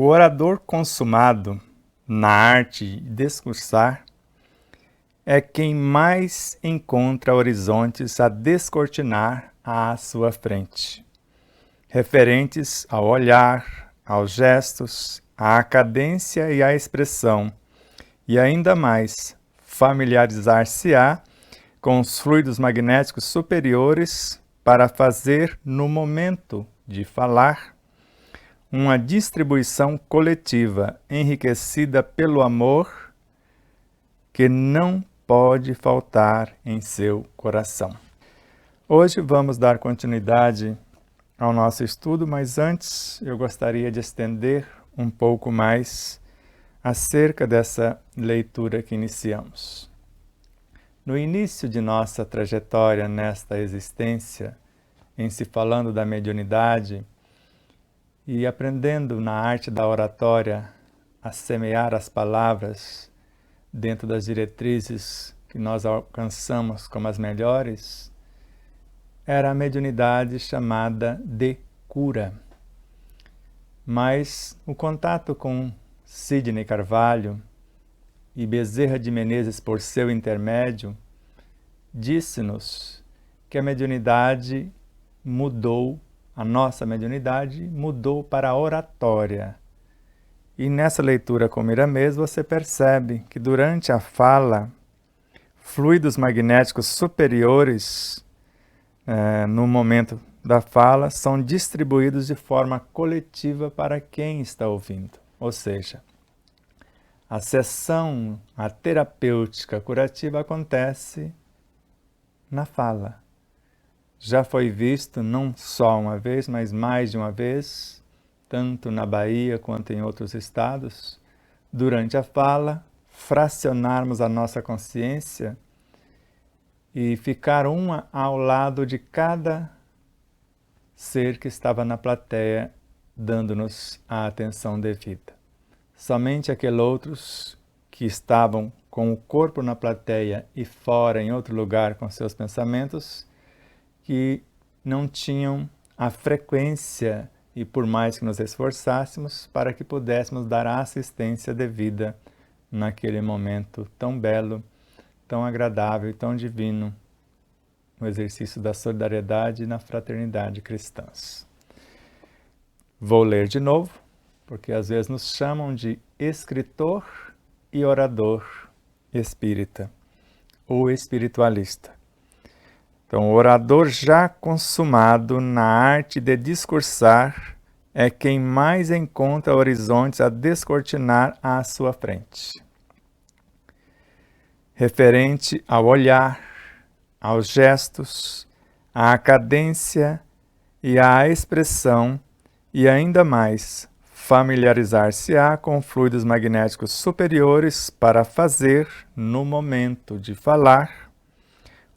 O orador consumado na arte de discursar é quem mais encontra horizontes a descortinar à sua frente, referentes ao olhar, aos gestos, à cadência e à expressão, e ainda mais familiarizar-se-á com os fluidos magnéticos superiores para fazer, no momento de falar, uma distribuição coletiva enriquecida pelo amor que não pode faltar em seu coração. Hoje vamos dar continuidade ao nosso estudo, mas antes eu gostaria de estender um pouco mais acerca dessa leitura que iniciamos. No início de nossa trajetória nesta existência, em se falando da mediunidade e aprendendo na arte da oratória a semear as palavras dentro das diretrizes que nós alcançamos como as melhores, era a mediunidade chamada de cura. Mas o contato com Sidney Carvalho e Bezerra de Menezes, por seu intermédio, disse-nos que a mediunidade mudou, a nossa mediunidade mudou para a oratória. E nessa leitura com Miramês você percebe que durante a fala, fluidos magnéticos superiores, no momento da fala, são distribuídos de forma coletiva para quem está ouvindo. Ou seja, a sessão, a terapêutica curativa acontece na fala. Já foi visto não só uma vez, mas mais de uma vez, tanto na Bahia quanto em outros estados, durante a fala, fracionarmos a nossa consciência e ficar uma ao lado de cada ser que estava na plateia, dando-nos a atenção devida. Somente aqueles outros que estavam com o corpo na plateia e fora em outro lugar com seus pensamentos, que não tinham a frequência e por mais que nos esforçássemos para que pudéssemos dar a assistência devida naquele momento tão belo, tão agradável e tão divino, no exercício da solidariedade e na fraternidade cristãs. Vou ler de novo, porque às vezes nos chamam de escritor e orador espírita ou espiritualista. Então, o orador já consumado na arte de discursar é quem mais encontra horizontes a descortinar à sua frente. Referente ao olhar, aos gestos, à cadência e à expressão, e ainda mais familiarizar-se-á com fluidos magnéticos superiores para fazer, no momento de falar,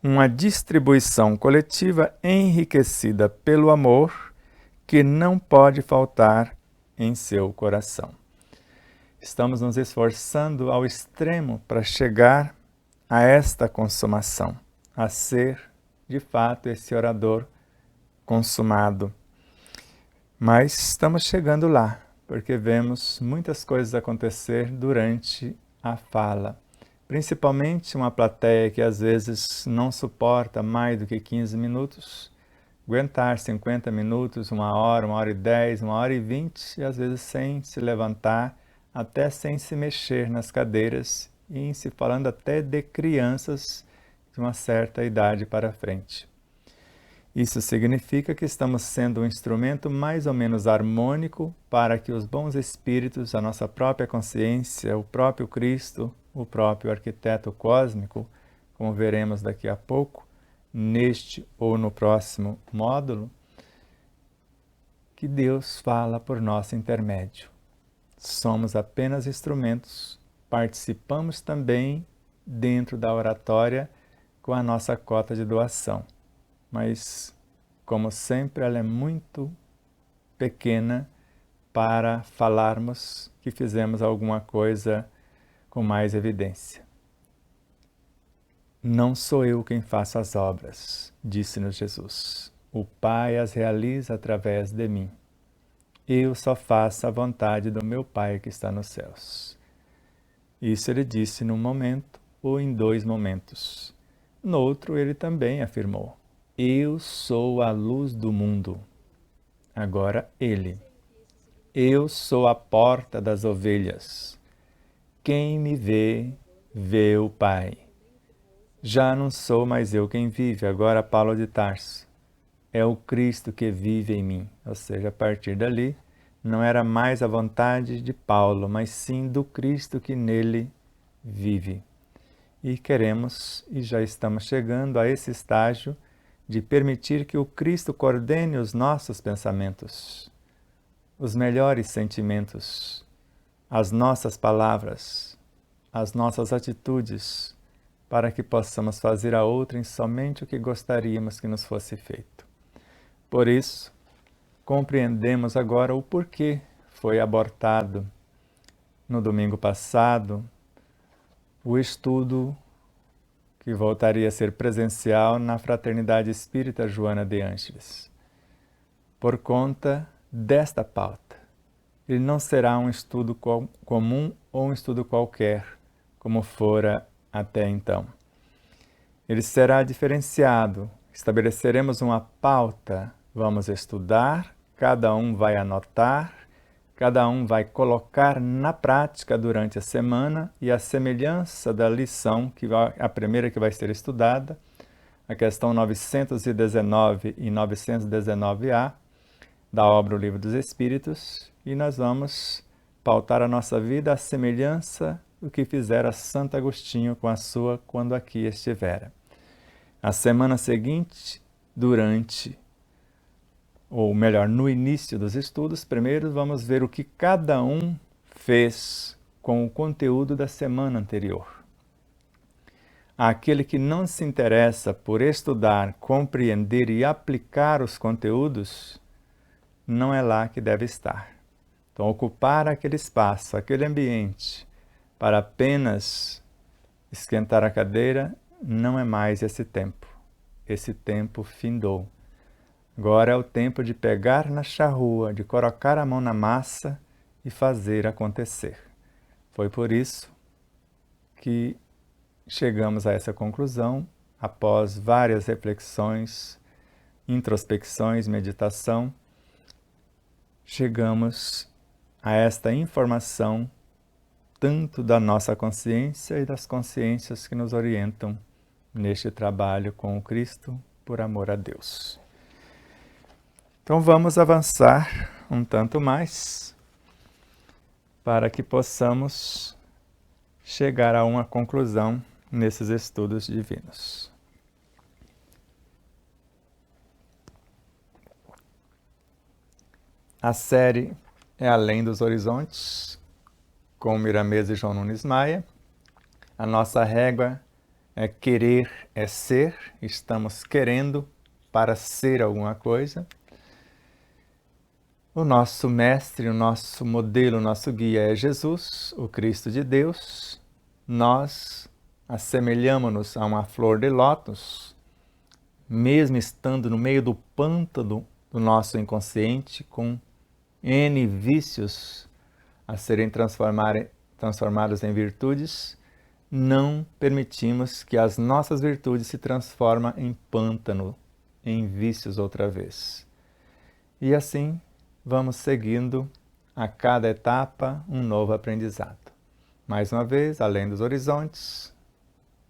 uma distribuição coletiva enriquecida pelo amor que não pode faltar em seu coração. Estamos nos esforçando ao extremo para chegar a esta consumação, a ser, de fato, esse orador consumado. Mas estamos chegando lá, porque vemos muitas coisas acontecer durante a fala. Principalmente uma plateia que às vezes não suporta mais do que 15 minutos, aguentar 50 minutos, 1 hora e 10, 1 hora e 20, e às vezes sem se levantar, até sem se mexer nas cadeiras, e em se falando até de crianças de uma certa idade para frente. Isso significa que estamos sendo um instrumento mais ou menos harmônico para que os bons espíritos, a nossa própria consciência, o próprio Cristo, o próprio arquiteto cósmico, como veremos daqui a pouco, neste ou no próximo módulo, que Deus fala por nosso intermédio. Somos apenas instrumentos, participamos também dentro da oratória com a nossa cota de doação. Mas, como sempre, ela é muito pequena para falarmos que fizemos alguma coisa com mais evidência. Não sou eu quem faço as obras, disse-nos Jesus. O Pai as realiza através de mim. eu só faço a vontade do meu Pai que está nos céus. Isso ele disse num momento ou em dois momentos. No outro, ele também afirmou: eu sou a luz do mundo. Agora ele: eu sou a porta das ovelhas. Quem me vê, vê o Pai. Já não sou mais eu quem vive, agora Paulo de Tarso. É o Cristo que vive em mim. Ou seja, a partir dali, não era mais a vontade de Paulo, mas sim do Cristo que nele vive. E queremos, e já estamos chegando a esse estágio, de permitir que o Cristo coordene os nossos pensamentos, os melhores sentimentos, as nossas palavras, as nossas atitudes, para que possamos fazer a outrem somente o que gostaríamos que nos fosse feito. Por isso, compreendemos agora o porquê foi abortado no domingo passado o estudo que voltaria a ser presencial na Fraternidade Espírita Joana de Ângeles. Por conta desta pauta, ele não será um estudo comum ou um estudo qualquer, como fora até então. Ele será diferenciado. Estabeleceremos uma pauta, vamos estudar, cada um vai anotar, cada um vai colocar na prática durante a semana e a semelhança da lição, a primeira que vai ser estudada, a questão 919 e 919A, da obra O Livro dos Espíritos, e nós vamos pautar a nossa vida à semelhança do que fizera Santo Agostinho com a sua quando aqui estivera. A semana seguinte, ou melhor, no início dos estudos, primeiro vamos ver o que cada um fez com o conteúdo da semana anterior. Aquele que não se interessa por estudar, compreender e aplicar os conteúdos, não é lá que deve estar. Então, ocupar aquele espaço, aquele ambiente, para apenas esquentar a cadeira, não é mais esse tempo. Esse tempo findou. Agora é o tempo de pegar na charrua, de colocar a mão na massa e fazer acontecer. Foi por isso que chegamos a essa conclusão, após várias reflexões, introspecções, meditação, chegamos a esta informação tanto da nossa consciência e das consciências que nos orientam neste trabalho com o Cristo por amor a Deus. Então vamos avançar um tanto mais para que possamos chegar a uma conclusão nesses estudos divinos. A série é Além dos Horizontes, com Miramês e João Nunes Maia. A nossa régua é querer é ser, estamos querendo para ser alguma coisa. O nosso mestre, o nosso modelo, o nosso guia é Jesus, o Cristo de Deus. Nós assemelhamos-nos a uma flor de lótus, mesmo estando no meio do pântano do nosso inconsciente, com N vícios a serem transformados em virtudes, não permitimos que as nossas virtudes se transformem em pântano, em vícios outra vez. E assim, vamos seguindo a cada etapa um novo aprendizado. Mais uma vez, Além dos Horizontes,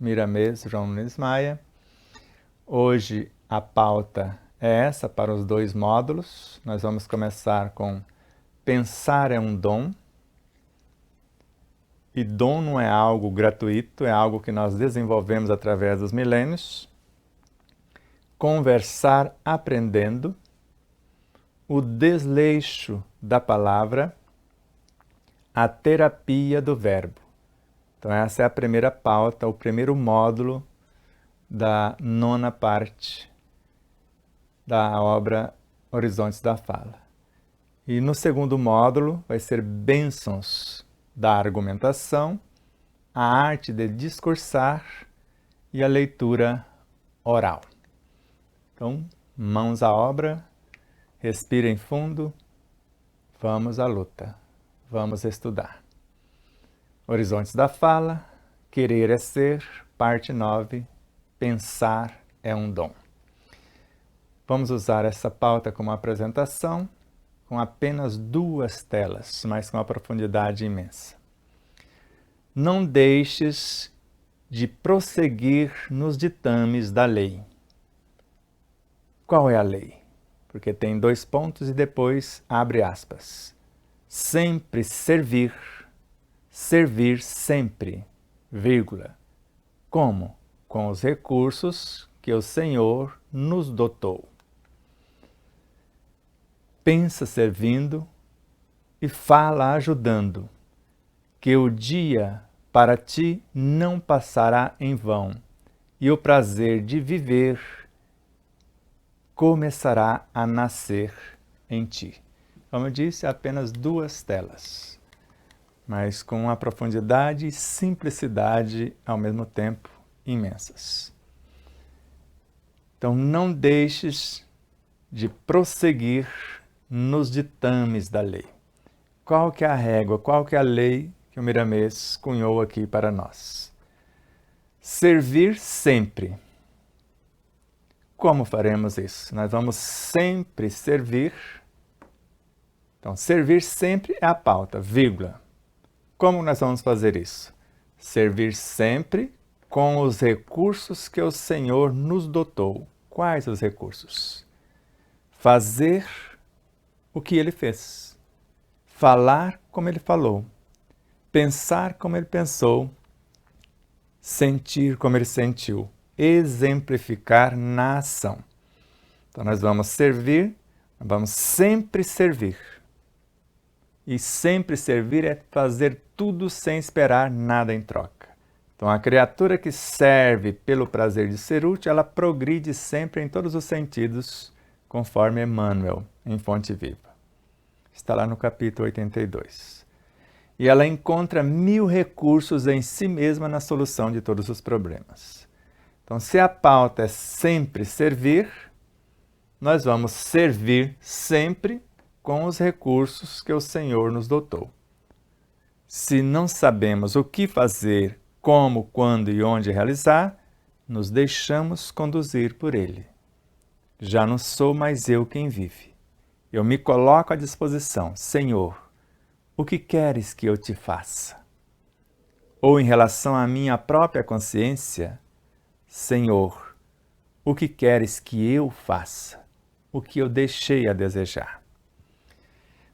Miramês, João Nunes Maia. Hoje a pauta é essa para os 2 módulos. Nós vamos começar com Pensar é um dom. E dom não é algo gratuito, é algo que nós desenvolvemos através dos milênios. Conversar aprendendo. O desleixo da palavra, a terapia do verbo. Então essa é a primeira pauta, o primeiro módulo da 9ª parte da obra Horizontes da Fala. E no segundo módulo vai ser Bênçãos da Argumentação, a arte de discursar e a leitura oral. Então, mãos à obra. Respirem fundo, Vamos à luta, vamos estudar. Horizontes da Fala, Querer é Ser, parte 9, Pensar é um Dom. Vamos usar essa pauta como apresentação, com apenas 2 telas, mas com uma profundidade imensa. Não deixes de prosseguir nos ditames da lei. Qual é a lei? Porque tem 2 pontos e depois abre aspas. Sempre servir, servir sempre, vírgula. Como? Com os recursos que o Senhor nos dotou. Pensa servindo e fala ajudando, que o dia para ti não passará em vão, e o prazer de viver começará a nascer em ti. Como eu disse, apenas 2 telas, mas com uma profundidade e simplicidade ao mesmo tempo imensas. Então não deixes de prosseguir nos ditames da lei. Qual que é a régua, qual que é a lei que o Miramês cunhou aqui para nós? Servir sempre. Como faremos isso? Nós vamos sempre servir. Então, servir sempre é a pauta, vírgula. Como nós vamos fazer isso? Servir sempre com os recursos que o Senhor nos dotou. Quais os recursos? Fazer o que Ele fez. Falar como Ele falou. Pensar como Ele pensou. Sentir como Ele sentiu. Exemplificar na ação. Então, nós vamos servir, vamos sempre servir. E sempre servir é fazer tudo sem esperar nada em troca. Então, a criatura que serve pelo prazer de ser útil, ela progride sempre em todos os sentidos, conforme Emmanuel, em Fonte Viva. Está lá no capítulo 82. E ela encontra 1000 recursos em si mesma na solução de todos os problemas. Então, se a pauta é sempre servir, nós vamos servir sempre com os recursos que o Senhor nos dotou. Se não sabemos o que fazer, como, quando e onde realizar, nos deixamos conduzir por Ele. Já não sou mais eu quem vive. Eu me coloco à disposição. Senhor, o que queres que eu te faça? Ou em relação à minha própria consciência, Senhor, o que queres que eu faça? O que eu deixei a desejar?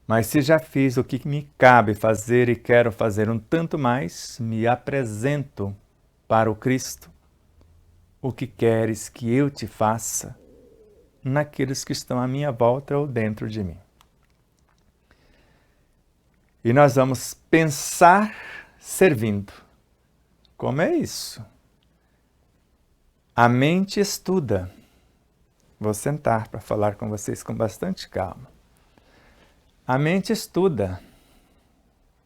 Mas se já fiz o que me cabe fazer e quero fazer um tanto mais, me apresento para o Cristo. O que queres que eu te faça naqueles que estão à minha volta ou dentro de mim? E nós vamos pensar servindo. Como é isso? A mente estuda. Vou sentar para falar com vocês com bastante calma. A mente estuda.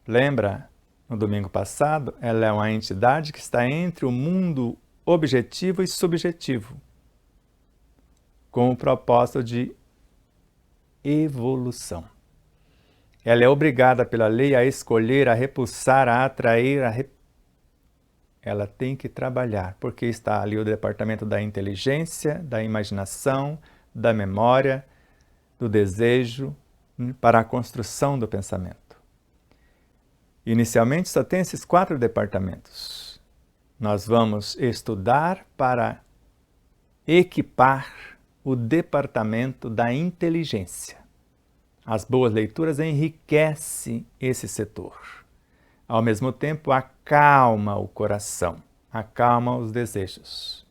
Lembra, no domingo passado, ela é uma entidade que está entre o mundo objetivo e subjetivo, com o propósito de evolução. Ela é obrigada pela lei a escolher, a repulsar, a atrair, Ela tem que trabalhar, porque está ali o departamento da inteligência, da imaginação, da memória, do desejo, para a construção do pensamento. Inicialmente só tem esses 4 departamentos. Nós vamos estudar para equipar o departamento da inteligência. As boas leituras enriquecem esse setor. Ao mesmo tempo, acalma o coração, acalma os desejos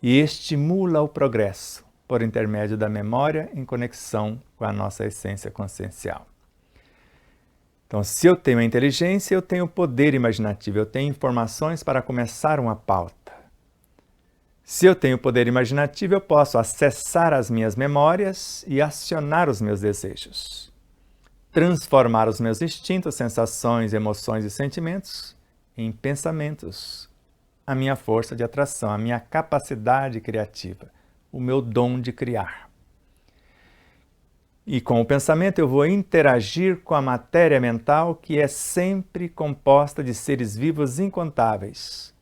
e estimula o progresso por intermédio da memória em conexão com a nossa essência consciencial. Então, se eu tenho a inteligência, eu tenho o poder imaginativo, eu tenho informações para começar uma pauta. Se eu tenho poder imaginativo, eu posso acessar as minhas memórias e acionar os meus desejos. Transformar os meus instintos, sensações, emoções e sentimentos em pensamentos. A minha força de atração, a minha capacidade criativa, o meu dom de criar. E com o pensamento eu vou interagir com a matéria mental, que é sempre composta de seres vivos incontáveis,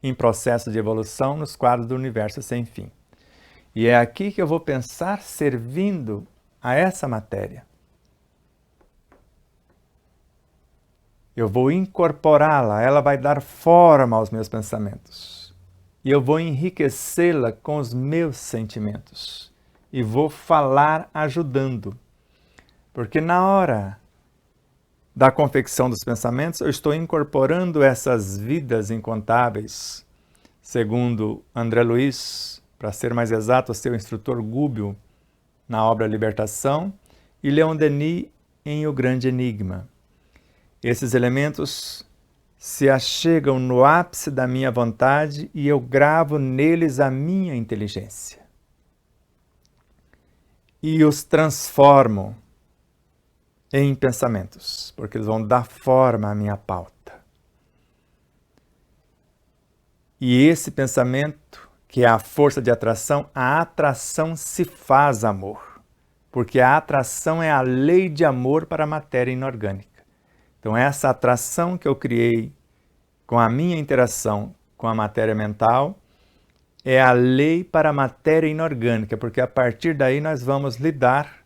em processo de evolução nos quadros do universo sem fim. E é aqui que eu vou pensar servindo a essa matéria. Eu vou incorporá-la, ela vai dar forma aos meus pensamentos. E eu vou enriquecê-la com os meus sentimentos. E vou falar ajudando. Porque na hora da confecção dos pensamentos, eu estou incorporando essas vidas incontáveis, segundo André Luiz, para ser mais exato, o seu instrutor Gubbio, na obra Libertação, e Leon Denis em O Grande Enigma. Esses elementos se achegam no ápice da minha vontade e eu gravo neles a minha inteligência. E os transformo em pensamentos, porque eles vão dar forma à minha pauta. E esse pensamento, que é a força de atração, a atração se faz amor, porque a atração é a lei de amor para a matéria inorgânica. Então, essa atração que eu criei com a minha interação com a matéria mental é a lei para a matéria inorgânica, porque a partir daí nós vamos lidar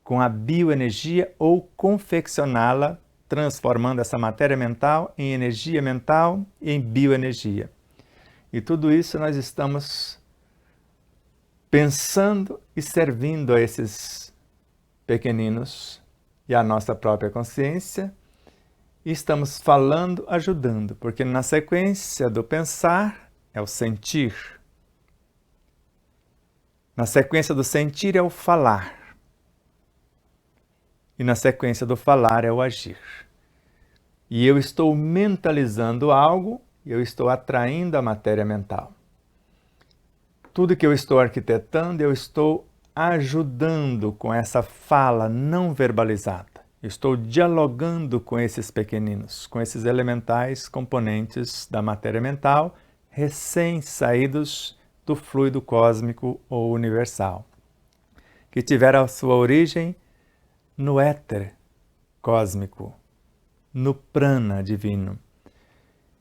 com a bioenergia ou confeccioná-la, transformando essa matéria mental em energia mental e em bioenergia. E tudo isso nós estamos pensando e servindo a esses pequeninos e a nossa própria consciência, e estamos falando, ajudando, porque na sequência do pensar é o sentir. Na sequência do sentir é o falar. E na sequência do falar é o agir. E eu estou mentalizando algo, e eu estou atraindo a matéria mental. Tudo que eu estou arquitetando, eu estou ajudando com essa fala não verbalizada. Eu estou dialogando com esses pequeninos, com esses elementais componentes da matéria mental, recém-saídos do fluido cósmico ou universal, que tiveram a sua origem no éter cósmico, no prana divino,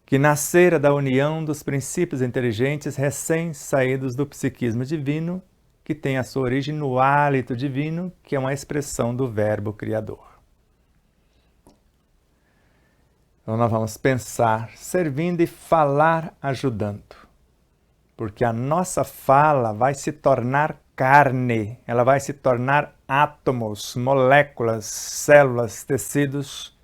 que nascera da união dos princípios inteligentes recém-saídos do psiquismo divino, que tem a sua origem no hálito divino, que é uma expressão do Verbo Criador. Então nós vamos pensar servindo e falar ajudando, porque a nossa fala vai se tornar carne, ela vai se tornar átomos, moléculas, células, tecidos.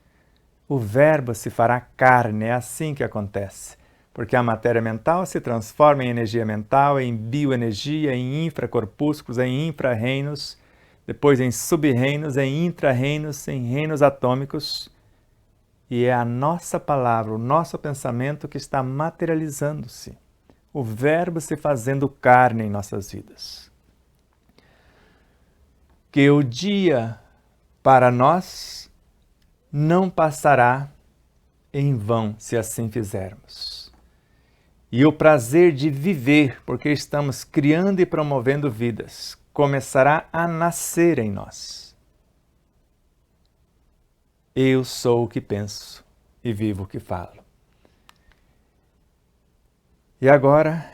O verbo se fará carne, é assim que acontece. Porque a matéria mental se transforma em energia mental, em bioenergia, em infracorpúsculos, em infra-reinos, depois em sub-reinos, em intra-reinos, em reinos atômicos. E é a nossa palavra, o nosso pensamento que está materializando-se. O verbo se fazendo carne em nossas vidas. Que o dia para nós não passará em vão se assim fizermos. E o prazer de viver, porque estamos criando e promovendo vidas, começará a nascer em nós. Eu sou o que penso e vivo o que falo. E agora,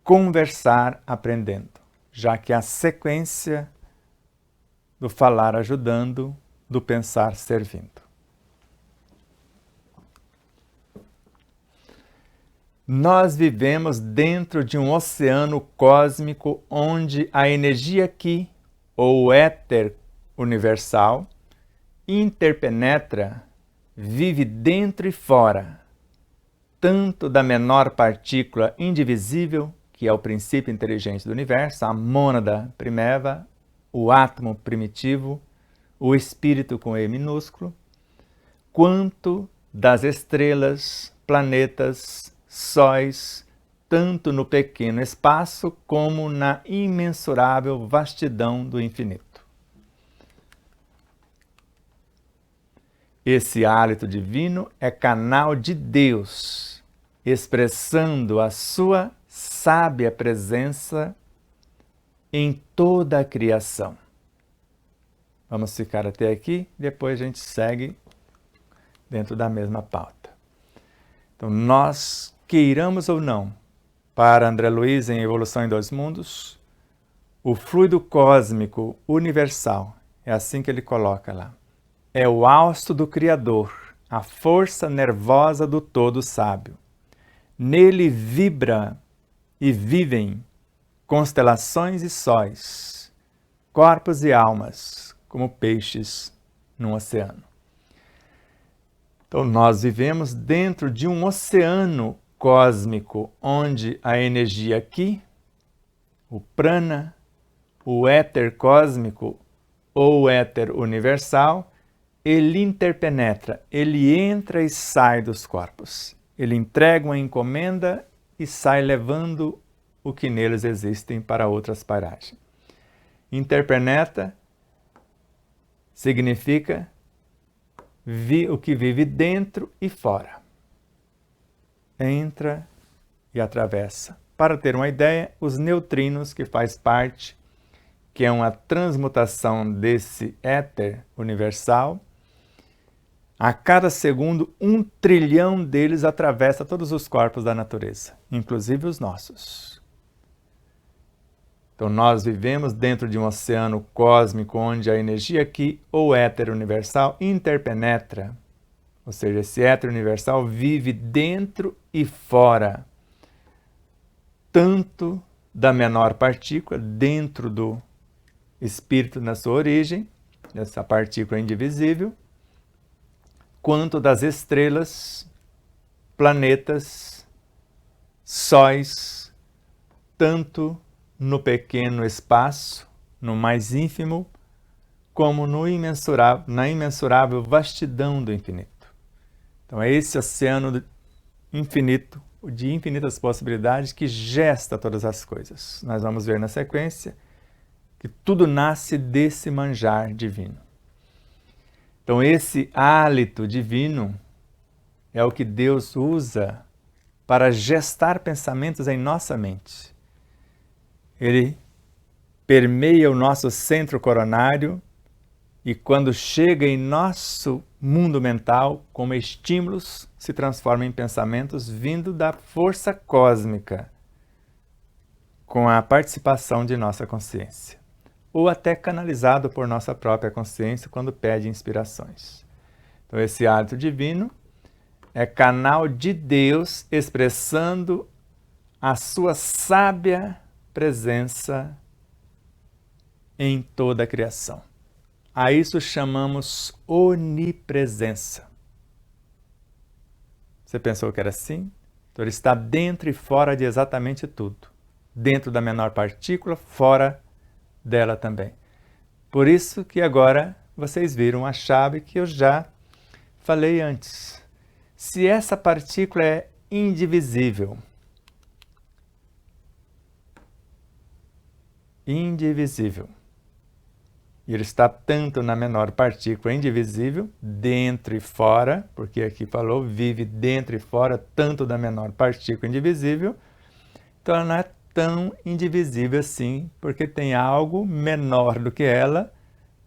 conversar aprendendo, já que a sequência do falar ajudando, do pensar servindo. Nós vivemos dentro de um oceano cósmico onde a energia Ki, ou éter universal, interpenetra, vive dentro e fora, tanto da menor partícula indivisível, que é o princípio inteligente do universo, a mônada primeva, o átomo primitivo, o espírito com E minúsculo, quanto das estrelas, planetas, sóis, tanto no pequeno espaço como na imensurável vastidão do infinito. Esse hálito divino é canal de Deus, expressando a sua sábia presença em toda a criação. Vamos ficar até aqui, depois a gente segue dentro da mesma pauta. Então, nós, queiramos ou não, para André Luiz em Evolução em Dois Mundos, o fluido cósmico universal, é assim que ele coloca lá, é o hausto do Criador, a força nervosa do todo sábio. Nele vibra e vivem constelações e sóis, corpos e almas, como peixes num oceano. Então, nós vivemos dentro de um oceano cósmico, onde a energia aqui, o prana, o éter cósmico ou o éter universal, ele interpenetra, ele entra e sai dos corpos. Ele entrega uma encomenda e sai levando o que neles existem para outras paragens. Interpenetra significa o que vive dentro e fora. Entra e atravessa. Para ter uma ideia, os neutrinos, que faz parte, que é uma transmutação desse éter universal, a cada segundo, 1 trilhão deles atravessa todos os corpos da natureza, inclusive os nossos. Então, nós vivemos dentro de um oceano cósmico onde a energia aqui, ou éter universal, interpenetra. Ou seja, esse éter universal vive dentro e fora, tanto da menor partícula, dentro do espírito na sua origem, essa partícula indivisível, quanto das estrelas, planetas, sóis, tanto no pequeno espaço, no mais ínfimo, como no na imensurável vastidão do infinito. Então é esse oceano infinito, de infinitas possibilidades, que gesta todas as coisas. Nós vamos ver na sequência que tudo nasce desse manjar divino. Então esse hálito divino é o que Deus usa para gestar pensamentos em nossa mente. Ele permeia o nosso centro coronário e, quando chega em nosso mundo mental, como estímulos, se transforma em pensamentos vindo da força cósmica, com a participação de nossa consciência, ou até canalizado por nossa própria consciência quando pede inspirações. Então, esse hálito divino é canal de Deus expressando a sua sábia presença em toda a criação. A isso chamamos onipresença. Você pensou que era assim? Então ele está dentro e fora de exatamente tudo. Dentro da menor partícula, fora dela também. Por isso que agora vocês viram a chave que eu já falei antes. Se essa partícula é indivisível, e ele está tanto na menor partícula indivisível, dentro e fora, porque aqui falou, vive dentro e fora, tanto da menor partícula indivisível, então ela não é tão indivisível assim, porque tem algo menor do que ela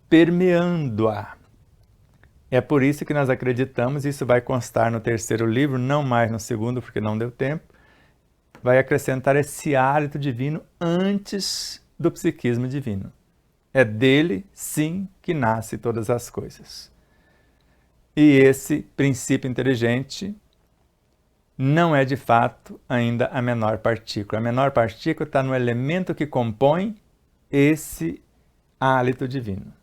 permeando-a. É por isso que nós acreditamos, isso vai constar no terceiro livro, não mais no segundo, porque não deu tempo, vai acrescentar esse hálito divino antes do psiquismo divino. É dele, sim, que nasce todas as coisas. E esse princípio inteligente não é, de fato, ainda a menor partícula. A menor partícula está no elemento que compõe esse hálito divino.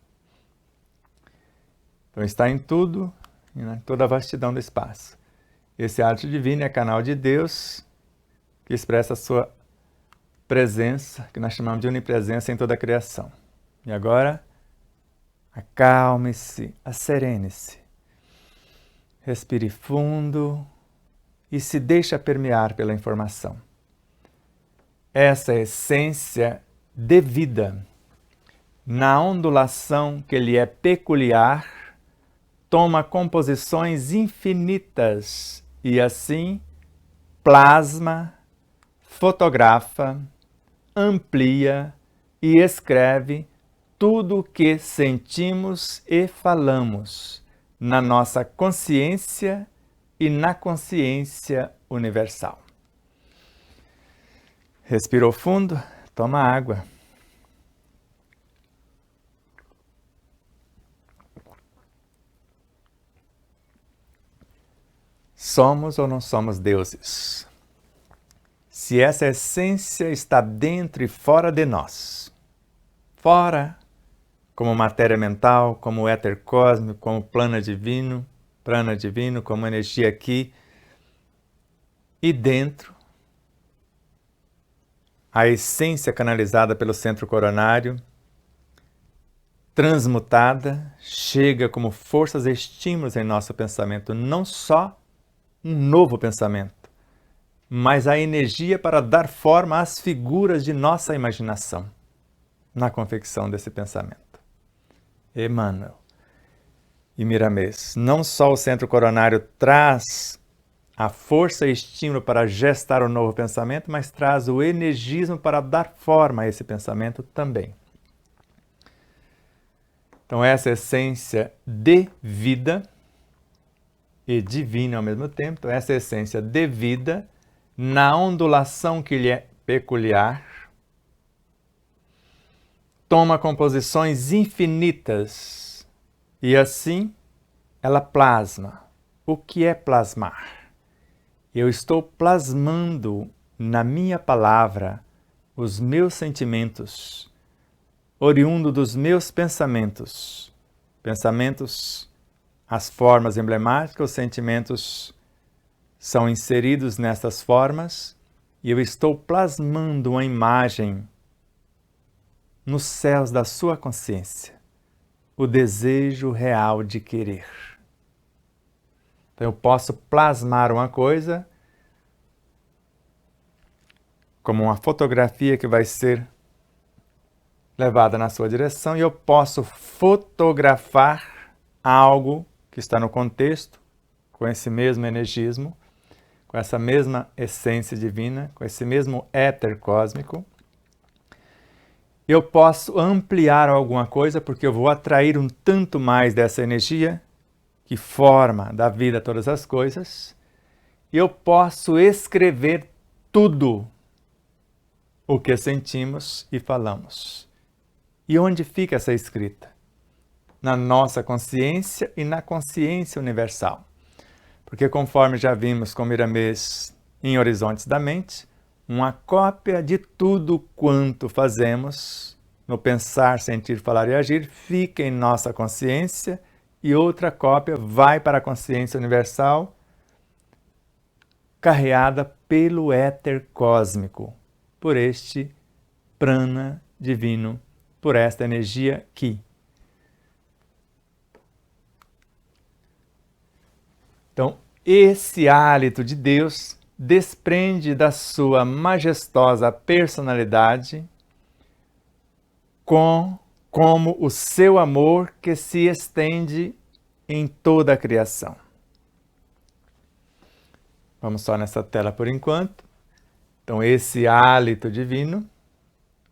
Então está em tudo, em toda a vastidão do espaço. Esse hálito divino é canal de Deus, que expressa a sua presença, que nós chamamos de onipresença em toda a criação. E agora, acalme-se, asserene-se. Respire fundo e se deixa permear pela informação. Essa essência de vida, na ondulação que lhe é peculiar, toma composições infinitas e assim plasma, fotografa, amplia e escreve tudo o que sentimos e falamos na nossa consciência e na consciência universal. Respirou fundo, toma água. Somos ou não somos deuses? Se essa essência está dentro e fora de nós, fora como matéria mental, como éter cósmico, como prana divino, como energia aqui, e dentro, a essência canalizada pelo centro coronário, transmutada, chega como forças e estímulos em nosso pensamento, não só um novo pensamento, mas a energia para dar forma às figuras de nossa imaginação na confecção desse pensamento. Emmanuel e Miramês, não só o centro coronário traz a força e estímulo para gestar o novo pensamento, mas traz o energismo para dar forma a esse pensamento também. Então essa essência de vida e divina ao mesmo tempo, então, essa essência de vida, na ondulação que lhe é peculiar, toma composições infinitas e assim ela plasma. O que é plasmar? Eu estou plasmando na minha palavra os meus sentimentos, oriundo dos meus pensamentos. Pensamentos, as formas emblemáticas, os sentimentos são inseridos nessas formas e eu estou plasmando uma imagem nos céus da sua consciência, o desejo real de querer. Então eu posso plasmar uma coisa como uma fotografia que vai ser levada na sua direção e eu posso fotografar algo que está no contexto, com esse mesmo energismo, com essa mesma essência divina, com esse mesmo éter cósmico. Eu posso ampliar alguma coisa porque eu vou atrair um tanto mais dessa energia que forma da vida todas as coisas. E eu posso escrever tudo o que sentimos e falamos. E onde fica essa escrita? Na nossa consciência e na consciência universal. Porque conforme já vimos com Miramês em Horizontes da Mente, uma cópia de tudo quanto fazemos no pensar, sentir, falar e agir fica em nossa consciência e outra cópia vai para a consciência universal carreada pelo éter cósmico, por este prana divino, por esta energia Ki. Então, esse hálito de Deus desprende da sua majestosa personalidade como o seu amor que se estende em toda a criação. Vamos só nessa tela por enquanto. Então, esse hálito divino,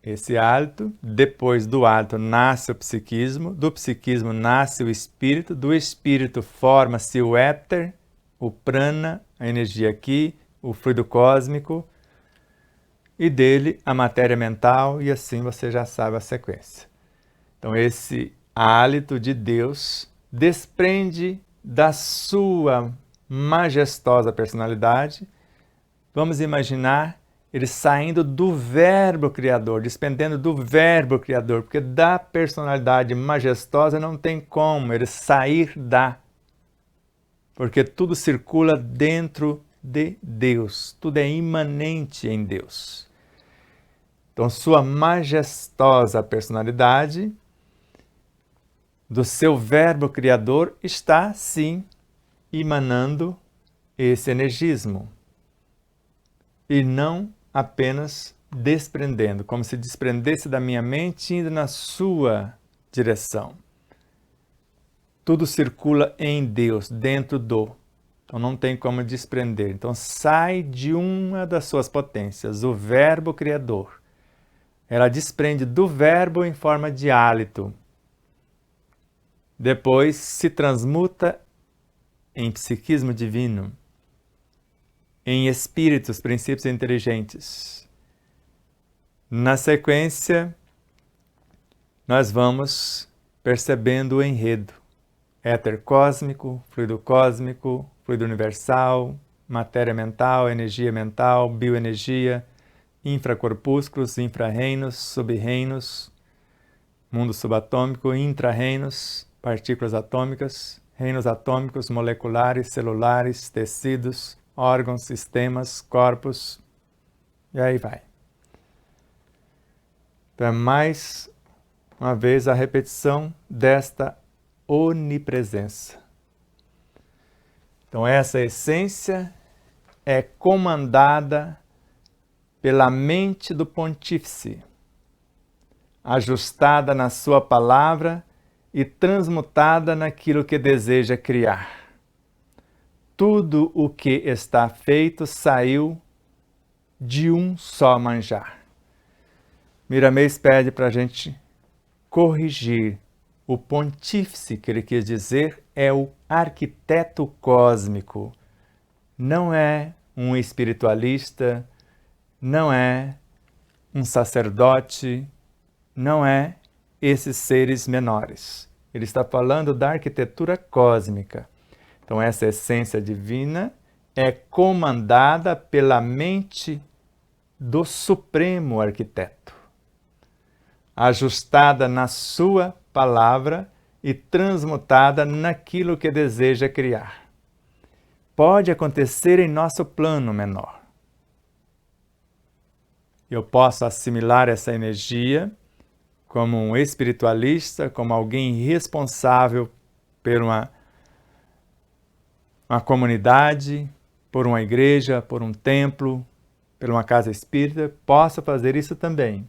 esse hálito, depois do hálito nasce o psiquismo, do psiquismo nasce o espírito, do espírito forma-se o éter, o prana, a energia aqui, o fluido cósmico, e dele a matéria mental, e assim você já sabe a sequência. Então esse hálito de Deus desprende da sua majestosa personalidade. Vamos imaginar ele saindo do verbo criador, despendendo do verbo criador, porque da personalidade majestosa não tem como ele sair porque tudo circula dentro de Deus, tudo é imanente em Deus. Então, sua majestosa personalidade, do seu verbo criador, está, sim, emanando esse energismo. E não apenas desprendendo, como se desprendesse da minha mente indo na sua direção. Tudo circula em Deus, dentro do. Então não tem como desprender. Então sai de uma das suas potências, o verbo criador. ela desprende do verbo em forma de hálito. Depois se transmuta em psiquismo divino, em espíritos, princípios inteligentes. Na sequência, nós vamos percebendo o enredo. Éter cósmico, fluido universal, matéria mental, energia mental, bioenergia, infracorpúsculos, infrarreinos, subreinos, mundo subatômico, intrarreinos, partículas atômicas, reinos atômicos, moleculares, celulares, tecidos, órgãos, sistemas, corpos, e aí vai. Então é mais uma vez a repetição desta onipresença. Então essa essência é comandada pela mente do pontífice, ajustada na sua palavra e transmutada naquilo que deseja criar. Tudo o que está feito saiu de um só manjar. Miramês pede para a gente corrigir. O pontífice, que ele quis dizer, é o arquiteto cósmico. Não é um espiritualista, não é um sacerdote, não é esses seres menores. Ele está falando da arquitetura cósmica. Então, essa essência divina é comandada pela mente do Supremo Arquiteto, ajustada na sua palavra e transmutada naquilo que deseja criar. Pode acontecer em nosso plano menor. Eu posso assimilar essa energia como um espiritualista, como alguém responsável por uma comunidade, por uma igreja, por um templo, por uma casa espírita. Posso fazer isso também.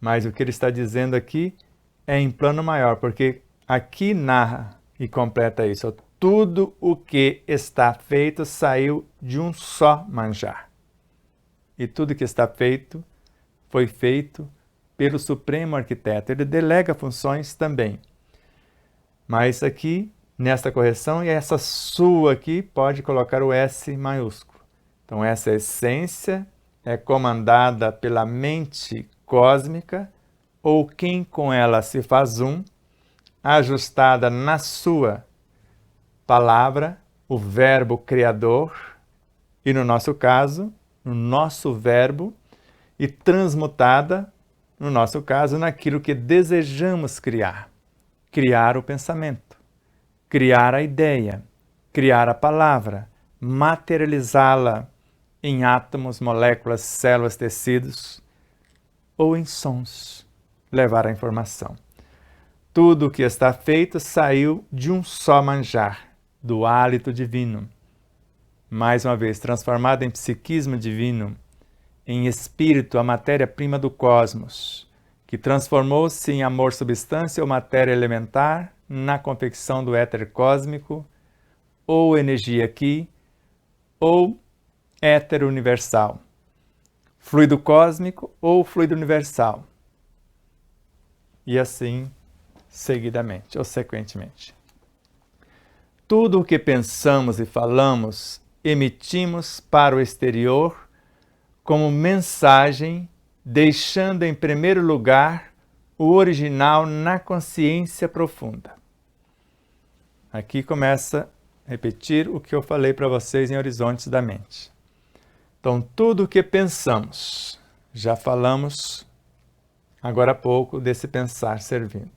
Mas o que ele está dizendo aqui é em plano maior, porque aqui narra e completa isso. Tudo o que está feito saiu de um só manjar. E tudo que está feito foi feito pelo Supremo Arquiteto. Ele delega funções também. Mas aqui, nesta correção, e essa sua aqui, pode colocar o S maiúsculo. Então, essa essência é comandada pela mente cósmica, ou quem com ela se faz um, ajustada na sua palavra, o verbo criador, e no nosso caso, no nosso verbo, e transmutada, no nosso caso, naquilo que desejamos criar. Criar o pensamento, criar a ideia, criar a palavra, materializá-la em átomos, moléculas, células, tecidos, ou em sons, levar a informação. Tudo o que está feito saiu de um só manjar, do hálito divino. Mais uma vez, transformado em psiquismo divino, em espírito, a matéria-prima do cosmos, que transformou-se em amor substância ou matéria elementar na confecção do éter cósmico, ou energia aqui, ou éter universal. Fluido cósmico ou fluido universal. E assim, seguidamente ou sequentemente. Tudo o que pensamos e falamos, emitimos para o exterior como mensagem, deixando em primeiro lugar o original na consciência profunda. Aqui começa a repetir o que eu falei para vocês em Horizontes da Mente. Então, tudo o que pensamos, já falamos agora há pouco desse pensar servindo.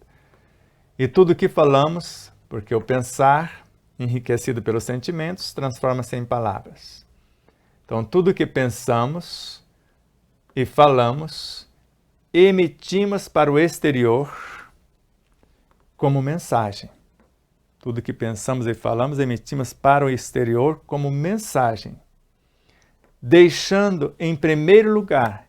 E tudo o que falamos, porque o pensar, enriquecido pelos sentimentos, transforma-se em palavras. Então, tudo o que pensamos e falamos, emitimos para o exterior como mensagem. Tudo o que pensamos e falamos, emitimos para o exterior como mensagem, deixando em primeiro lugar,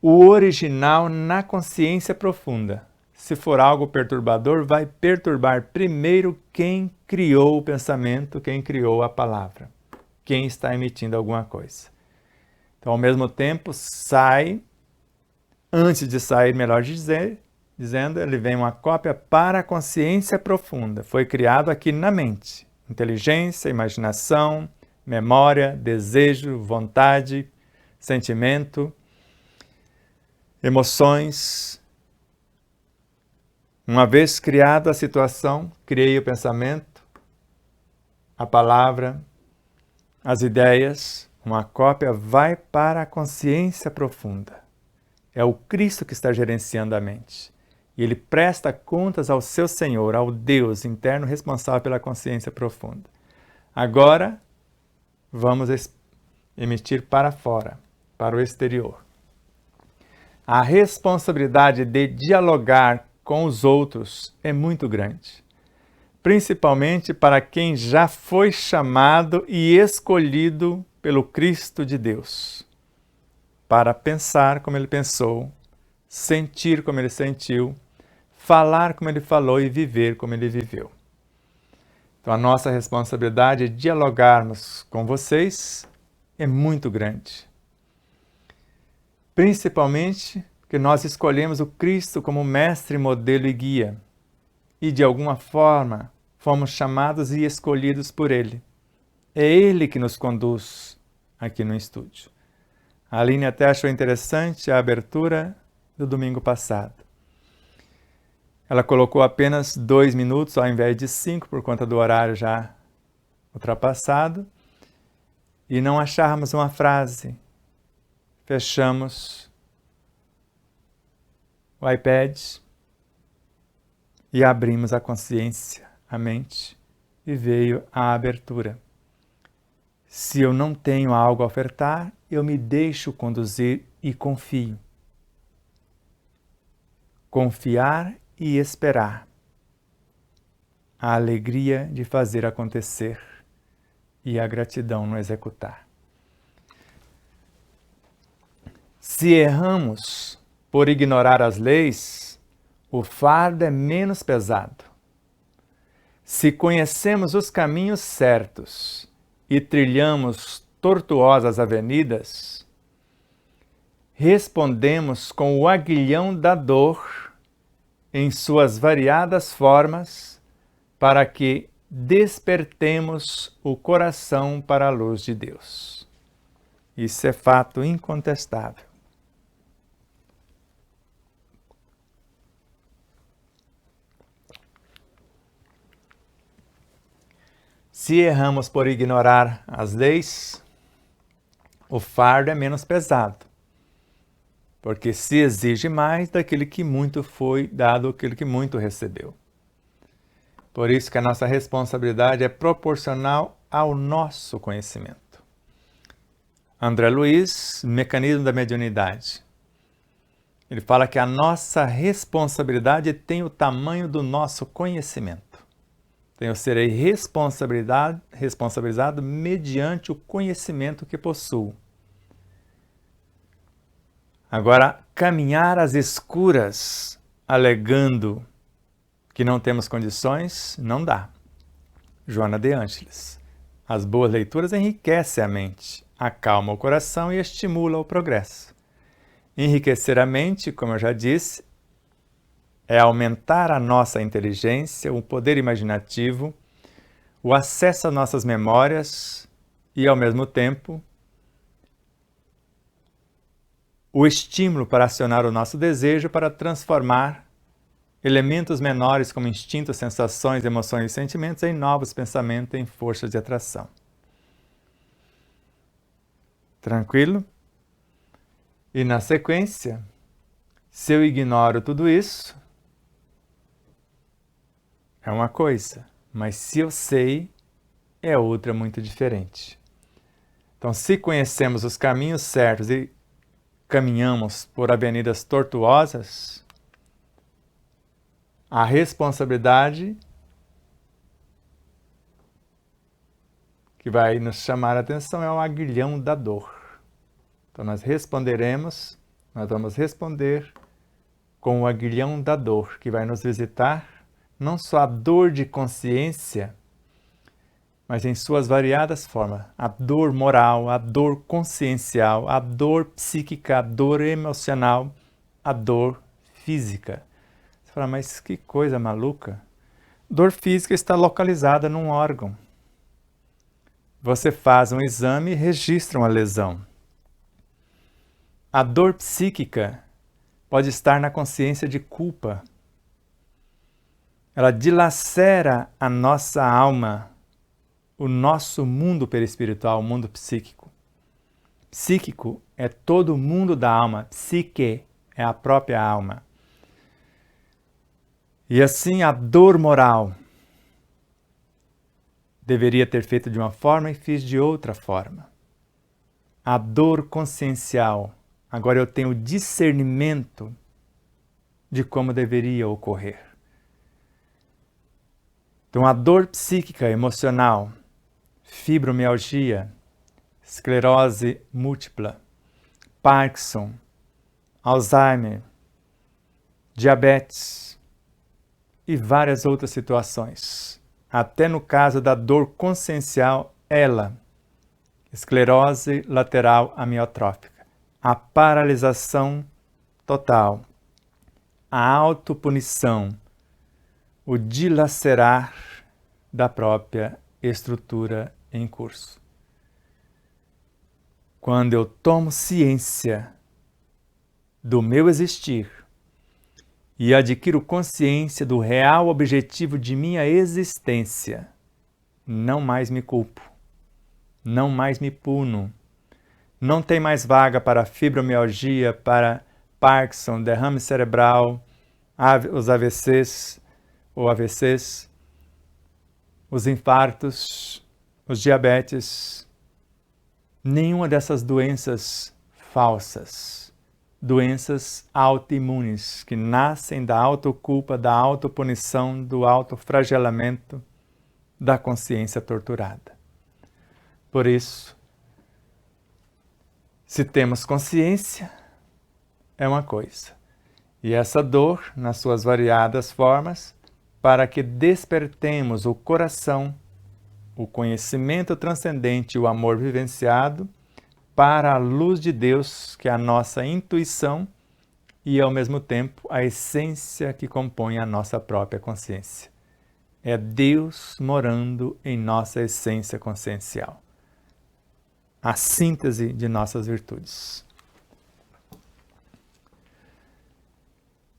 o original na consciência profunda. Se for algo perturbador, vai perturbar primeiro quem criou o pensamento, quem criou a palavra, quem está emitindo alguma coisa. Então, ao mesmo tempo, sai, antes de sair, melhor dizendo, ele vem uma cópia para a consciência profunda. Foi criado aqui na mente. Inteligência, imaginação, memória, desejo, vontade, sentimento, emoções. Uma vez criada a situação, criei o pensamento, a palavra, as ideias, uma cópia vai para a consciência profunda. É o Cristo que está gerenciando a mente. E ele presta contas ao seu Senhor, ao Deus interno responsável pela consciência profunda. Agora, vamos emitir para fora, para o exterior. A responsabilidade de dialogar com os outros é muito grande, principalmente para quem já foi chamado e escolhido pelo Cristo de Deus, para pensar como ele pensou, sentir como ele sentiu, falar como ele falou e viver como ele viveu. Então a nossa responsabilidade de dialogarmos com vocês é muito grande. Principalmente porque nós escolhemos o Cristo como mestre, modelo e guia. E de alguma forma fomos chamados e escolhidos por Ele. É Ele que nos conduz aqui no estúdio. A Aline até achou interessante a abertura do domingo passado. Ela colocou apenas 2 minutos ao invés de 5, por conta do horário já ultrapassado. E não acharmos uma frase. Fechamos o iPad e abrimos a consciência, a mente, e veio a abertura. Se eu não tenho algo a ofertar, eu me deixo conduzir e confio. Confiar e esperar. A alegria de fazer acontecer e a gratidão no executar. Se erramos por ignorar as leis, o fardo é menos pesado. Se conhecemos os caminhos certos e trilhamos tortuosas avenidas, respondemos com o aguilhão da dor em suas variadas formas para que despertemos o coração para a luz de Deus. Isso é fato incontestável. Se erramos por ignorar as leis, o fardo é menos pesado, porque se exige mais daquele que muito foi dado, aquele que muito recebeu. Por isso que a nossa responsabilidade é proporcional ao nosso conhecimento. André Luiz, Mecanismo da Mediunidade. Ele fala que a nossa responsabilidade tem o tamanho do nosso conhecimento. Então, eu serei responsabilizado mediante o conhecimento que possuo. Agora, caminhar às escuras, alegando que não temos condições, não dá. Joana de Ângeles. As boas leituras enriquecem a mente, acalmam o coração e estimulam o progresso. Enriquecer a mente, como eu já disse, é aumentar a nossa inteligência, o poder imaginativo, o acesso às nossas memórias e, ao mesmo tempo, o estímulo para acionar o nosso desejo para transformar elementos menores como instintos, sensações, emoções e sentimentos em novos pensamentos, em forças de atração. Tranquilo? E na sequência, se eu ignoro tudo isso, é uma coisa, mas se eu sei, é outra muito diferente. Então, se conhecemos os caminhos certos e caminhamos por avenidas tortuosas, a responsabilidade que vai nos chamar a atenção é o aguilhão da dor. Então, nós vamos responder com o aguilhão da dor, que vai nos visitar, não só a dor de consciência mas em suas variadas formas. A dor moral, a dor consciencial, a dor psíquica, a dor emocional, a dor física. Você fala, mas que coisa maluca. Dor física está localizada num órgão. Você faz um exame e registra uma lesão. A dor psíquica pode estar na consciência de culpa. Ela dilacera a nossa alma, o nosso mundo perispiritual, o mundo psíquico. Psíquico é todo o mundo da alma, psique é a própria alma. E assim a dor moral deveria ter feito de uma forma e fiz de outra forma. A dor consciencial, agora eu tenho discernimento de como deveria ocorrer. Então a dor psíquica, emocional, fibromialgia, esclerose múltipla, Parkinson, Alzheimer, diabetes e várias outras situações. Até no caso da dor consciencial, esclerose lateral amiotrófica, a paralisação total, a autopunição, o dilacerar da própria estrutura em curso. Quando eu tomo ciência do meu existir e adquiro consciência do real objetivo de minha existência, não mais me culpo, não mais me puno, não tem mais vaga para fibromialgia, para Parkinson, derrame cerebral, os AVCs ou AVCs, os infartos, os diabetes, nenhuma dessas doenças falsas, doenças autoimunes que nascem da autoculpa, da autopunição, do autoflagelamento, da consciência torturada. Por isso, se temos consciência, é uma coisa. E essa dor, nas suas variadas formas, para que despertemos o coração, o conhecimento transcendente e o amor vivenciado para a luz de Deus, que é a nossa intuição e, ao mesmo tempo, a essência que compõe a nossa própria consciência. É Deus morando em nossa essência consciencial. A síntese de nossas virtudes.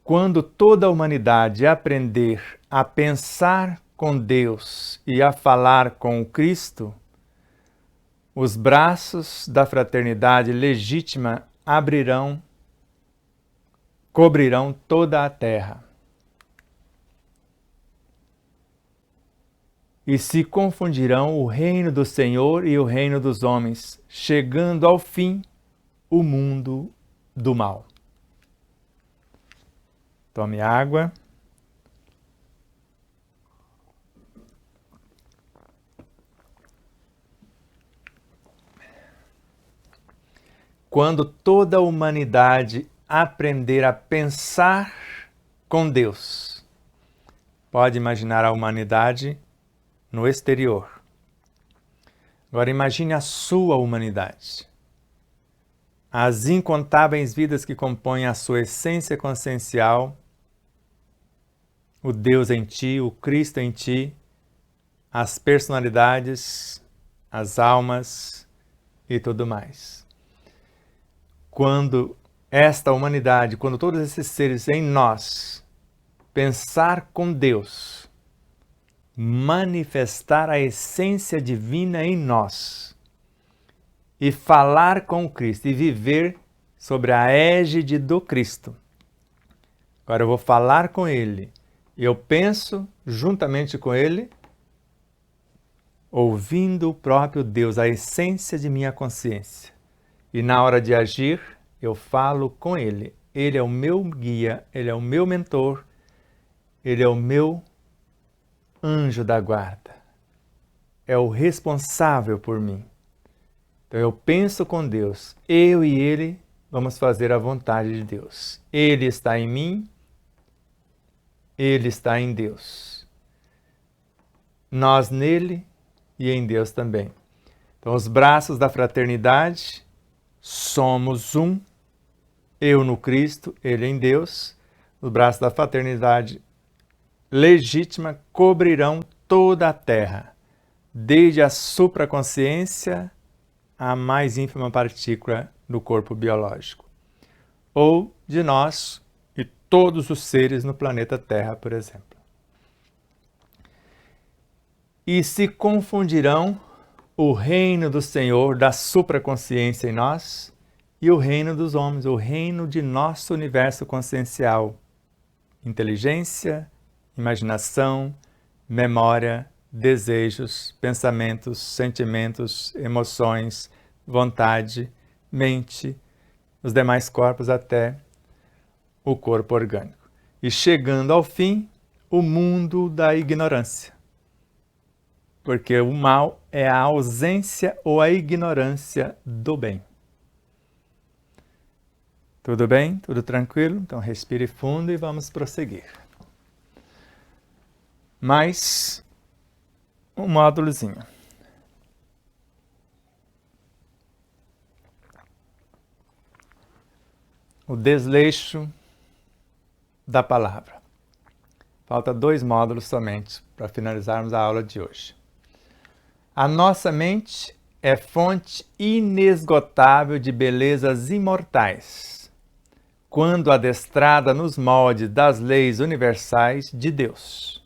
Quando toda a humanidade aprender a pensar com Deus e a falar com o Cristo, os braços da fraternidade legítima cobrirão toda a terra. E se confundirão o reino do Senhor e o reino dos homens, chegando ao fim o mundo do mal. Tome água. Quando toda a humanidade aprender a pensar com Deus, pode imaginar a humanidade no exterior. Agora imagine a sua humanidade. As incontáveis vidas que compõem a sua essência consciencial, o Deus em ti, o Cristo em ti, as personalidades, as almas e tudo mais. Quando esta humanidade, quando todos esses seres em nós pensar com Deus, manifestar a essência divina em nós e falar com o Cristo e viver sobre a égide do Cristo. Agora eu vou falar com Ele. Eu penso juntamente com Ele, ouvindo o próprio Deus, a essência de minha consciência. E na hora de agir, eu falo com Ele. Ele é o meu guia, Ele é o meu mentor, Ele é o meu anjo da guarda. É o responsável por mim. Então eu penso com Deus, eu e Ele vamos fazer a vontade de Deus. Ele está em mim, Ele está em Deus. Nós nele e em Deus também. Então, os braços da fraternidade, somos um, eu no Cristo, Ele em Deus. Os braços da fraternidade legítima cobrirão toda a terra, desde a supraconsciência à mais ínfima partícula do corpo biológico, ou de nós e todos os seres no planeta Terra, por exemplo. E se confundirão o reino do Senhor da supraconsciência em nós e o reino dos homens, o reino de nosso universo consciencial. Inteligência, imaginação, memória, desejos, pensamentos, sentimentos, emoções, vontade, mente, os demais corpos até o corpo orgânico. E chegando ao fim, o mundo da ignorância. Porque o mal é a ausência ou a ignorância do bem. Tudo bem? Tudo tranquilo? Então respire fundo e vamos prosseguir. Mais um módulozinho. O desleixo da palavra. Falta 2 módulos somente para finalizarmos a aula de hoje. A nossa mente é fonte inesgotável de belezas imortais, quando adestrada nos moldes das leis universais de Deus.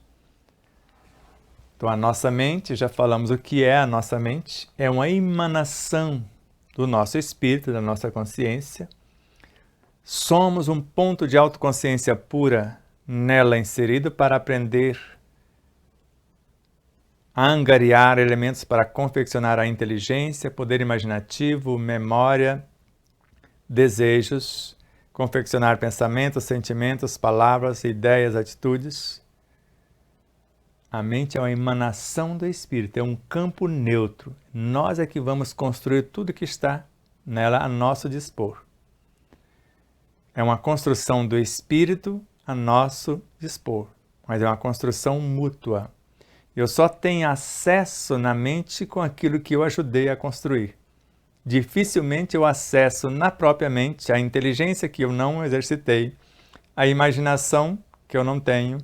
Então, a nossa mente, já falamos o que é a nossa mente, é uma emanação do nosso espírito, da nossa consciência. Somos um ponto de autoconsciência pura nela inserido para aprender a angariar elementos para confeccionar a inteligência, poder imaginativo, memória, desejos, confeccionar pensamentos, sentimentos, palavras, ideias, atitudes. A mente é uma emanação do espírito, é um campo neutro. Nós é que vamos construir tudo que está nela a nosso dispor. É uma construção do espírito a nosso dispor, mas é uma construção mútua. Eu só tenho acesso na mente com aquilo que eu ajudei a construir. Dificilmente eu acesso na própria mente a inteligência que eu não exercitei, a imaginação que eu não tenho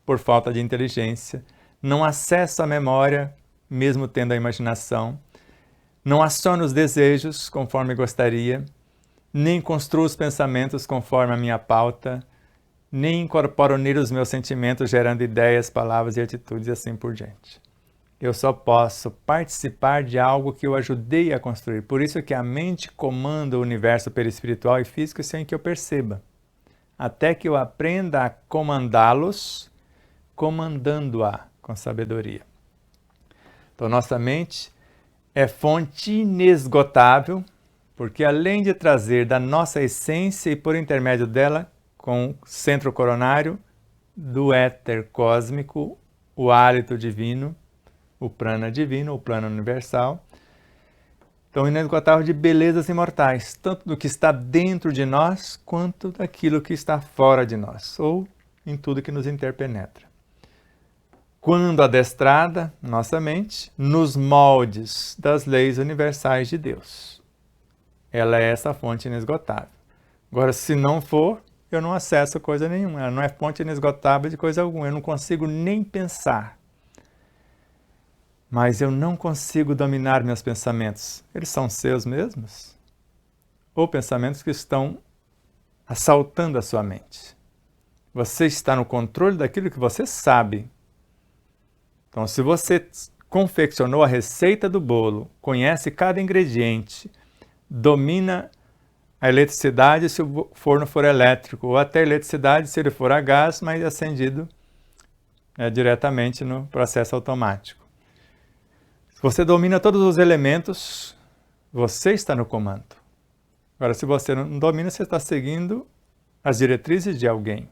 por falta de inteligência, não acesso a memória, mesmo tendo a imaginação, não aciono os desejos conforme gostaria, nem construo os pensamentos conforme a minha pauta, nem incorporo nele os meus sentimentos, gerando ideias, palavras e atitudes e assim por diante. Eu só posso participar de algo que eu ajudei a construir. Por isso que a mente comanda o universo perispiritual e físico sem que eu perceba. Até que eu aprenda a comandá-los, comandando-a com sabedoria. Então, nossa mente é fonte inesgotável, porque além de trazer da nossa essência e por intermédio dela, com o centro coronário do éter cósmico, o hálito divino, o prana divino, o plano universal. Então, inesgotável de belezas imortais, tanto do que está dentro de nós, quanto daquilo que está fora de nós, ou em tudo que nos interpenetra. Quando adestrada, nossa mente, nos moldes das leis universais de Deus. Ela é essa fonte inesgotável. Agora, se não for, eu não acesso coisa nenhuma. Ela não é fonte inesgotável de coisa alguma. Eu não consigo nem pensar. Mas eu não consigo dominar meus pensamentos. Eles são seus mesmos? Ou pensamentos que estão assaltando a sua mente? Você está no controle daquilo que você sabe. Então, se você confeccionou a receita do bolo, conhece cada ingrediente, domina a eletricidade se o forno for elétrico, ou até a eletricidade se ele for a gás, mas acendido diretamente no processo automático. Se você domina todos os elementos, você está no comando. Agora, se você não domina, você está seguindo as diretrizes de alguém.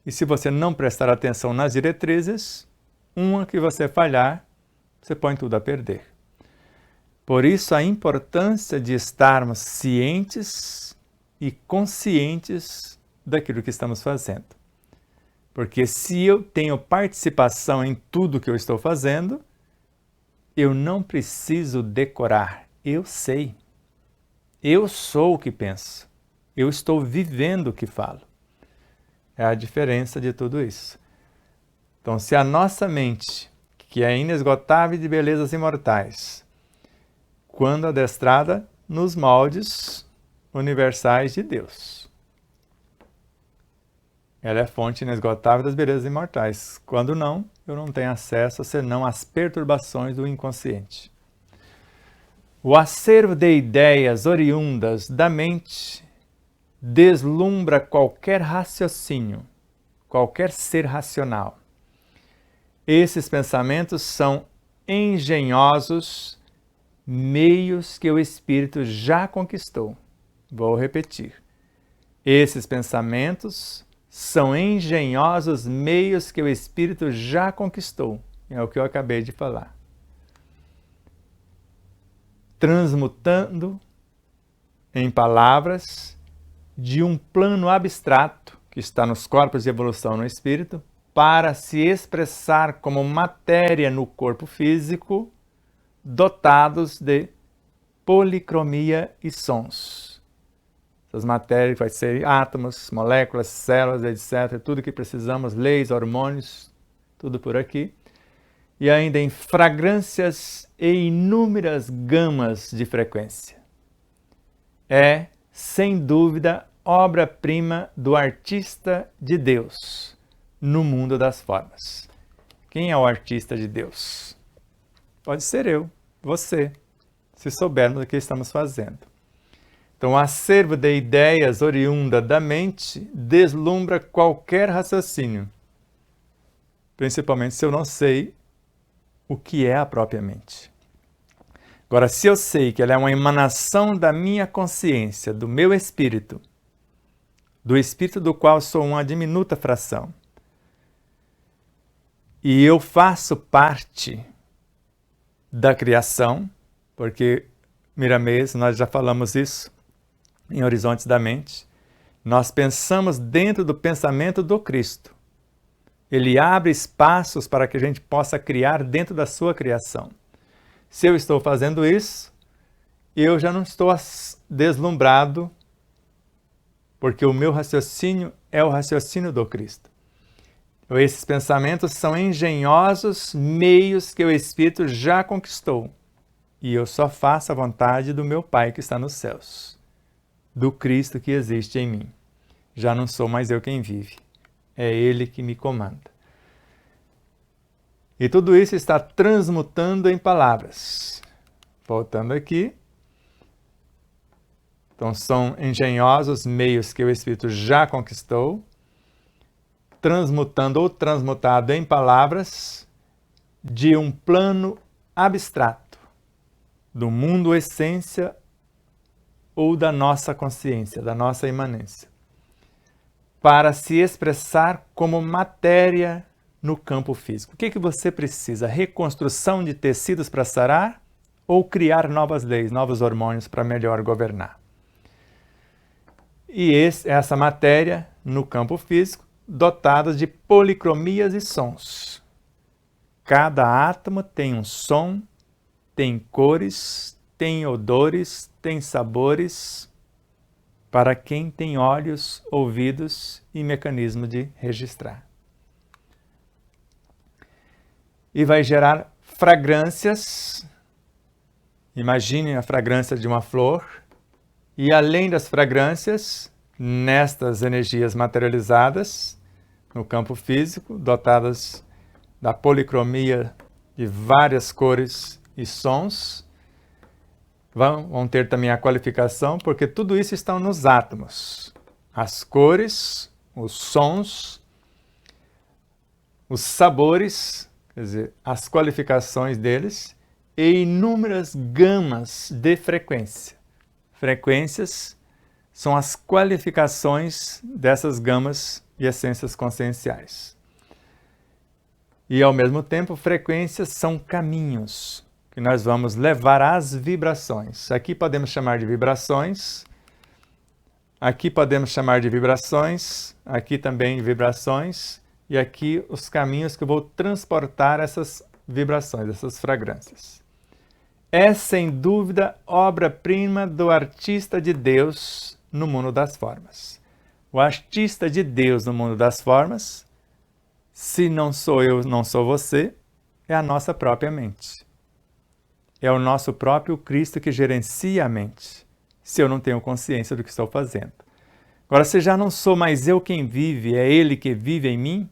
E se você não prestar atenção nas diretrizes, uma que você falhar, você põe tudo a perder. Por isso, a importância de estarmos cientes e conscientes daquilo que estamos fazendo. Porque se eu tenho participação em tudo que eu estou fazendo, Eu não preciso decorar, eu sei. Eu sou o que penso. Eu estou vivendo o que falo. É a diferença de tudo isso. Então, se a nossa mente, que é inesgotável de belezas imortais, quando adestrada nos moldes universais de Deus, ela é fonte inesgotável das belezas imortais. Quando não, eu não tenho acesso senão às perturbações do inconsciente. O acervo de ideias oriundas da mente deslumbra qualquer raciocínio, qualquer ser racional. Esses pensamentos são engenhosos meios que o espírito já conquistou. Vou repetir. Esses pensamentos são engenhosos meios que o espírito já conquistou. É o que eu acabei de falar. Transmutando em palavras de um plano abstrato que está nos corpos de evolução no espírito para se expressar como matéria no corpo físico, dotados de policromia e sons. Essas matérias vai ser átomos, moléculas, células, etc. Tudo que precisamos, leis, hormônios, tudo por aqui. E ainda em fragrâncias e inúmeras gamas de frequência. É, sem dúvida, obra-prima do artista de Deus no mundo das formas. Quem é o artista de Deus? Pode ser eu, você, se soubermos o que estamos fazendo. Então, o acervo de ideias oriunda da mente deslumbra qualquer raciocínio, principalmente se eu não sei o que é a própria mente. Agora, se eu sei que ela é uma emanação da minha consciência, do meu espírito, do espírito do qual sou uma diminuta fração, e eu faço parte da criação, porque, Miramês, nós já falamos isso em Horizontes da Mente, nós pensamos dentro do pensamento do Cristo. Ele abre espaços para que a gente possa criar dentro da sua criação. Se eu estou fazendo isso, eu já não estou deslumbrado, porque o meu raciocínio é o raciocínio do Cristo. Esses pensamentos são engenhosos meios que o Espírito já conquistou. E eu só faço a vontade do meu Pai que está nos céus, do Cristo que existe em mim. Já não sou mais eu quem vive, é Ele que me comanda. E tudo isso está transmutando em palavras. Voltando aqui. Então, são engenhosos meios que o Espírito já conquistou, transmutando ou transmutado em palavras de um plano abstrato, do mundo essência ou da nossa consciência, da nossa imanência, para se expressar como matéria no campo físico. O que você precisa? Reconstrução de tecidos para sarar ou criar novas leis, novos hormônios para melhor governar? E essa matéria no campo físico, dotada de policromias e sons. Cada átomo tem um som, tem cores, tem odores, tem sabores, para quem tem olhos, ouvidos e mecanismo de registrar. E vai gerar fragrâncias. Imagine a fragrância de uma flor. E além das fragrâncias, nestas energias materializadas no campo físico, dotadas da policromia de várias cores e sons, vão ter também a qualificação, porque tudo isso está nos átomos. As cores, os sons, os sabores, quer dizer, as qualificações deles e inúmeras gamas de frequência. Frequências são as qualificações dessas gamas e essências conscienciais. E, ao mesmo tempo, frequências são caminhos que nós vamos levar às vibrações. Aqui podemos chamar de vibrações, aqui podemos chamar de vibrações, aqui também de vibrações, e aqui os caminhos que eu vou transportar essas vibrações, essas fragrâncias. é sem dúvida obra-prima do artista de Deus no mundo das formas. O artista de Deus no mundo das formas, se não sou eu, não sou você, é a nossa própria mente. É o nosso próprio Cristo que gerencia a mente, se eu não tenho consciência do que estou fazendo. Agora, se já não sou mais eu quem vive, é Ele que vive em mim,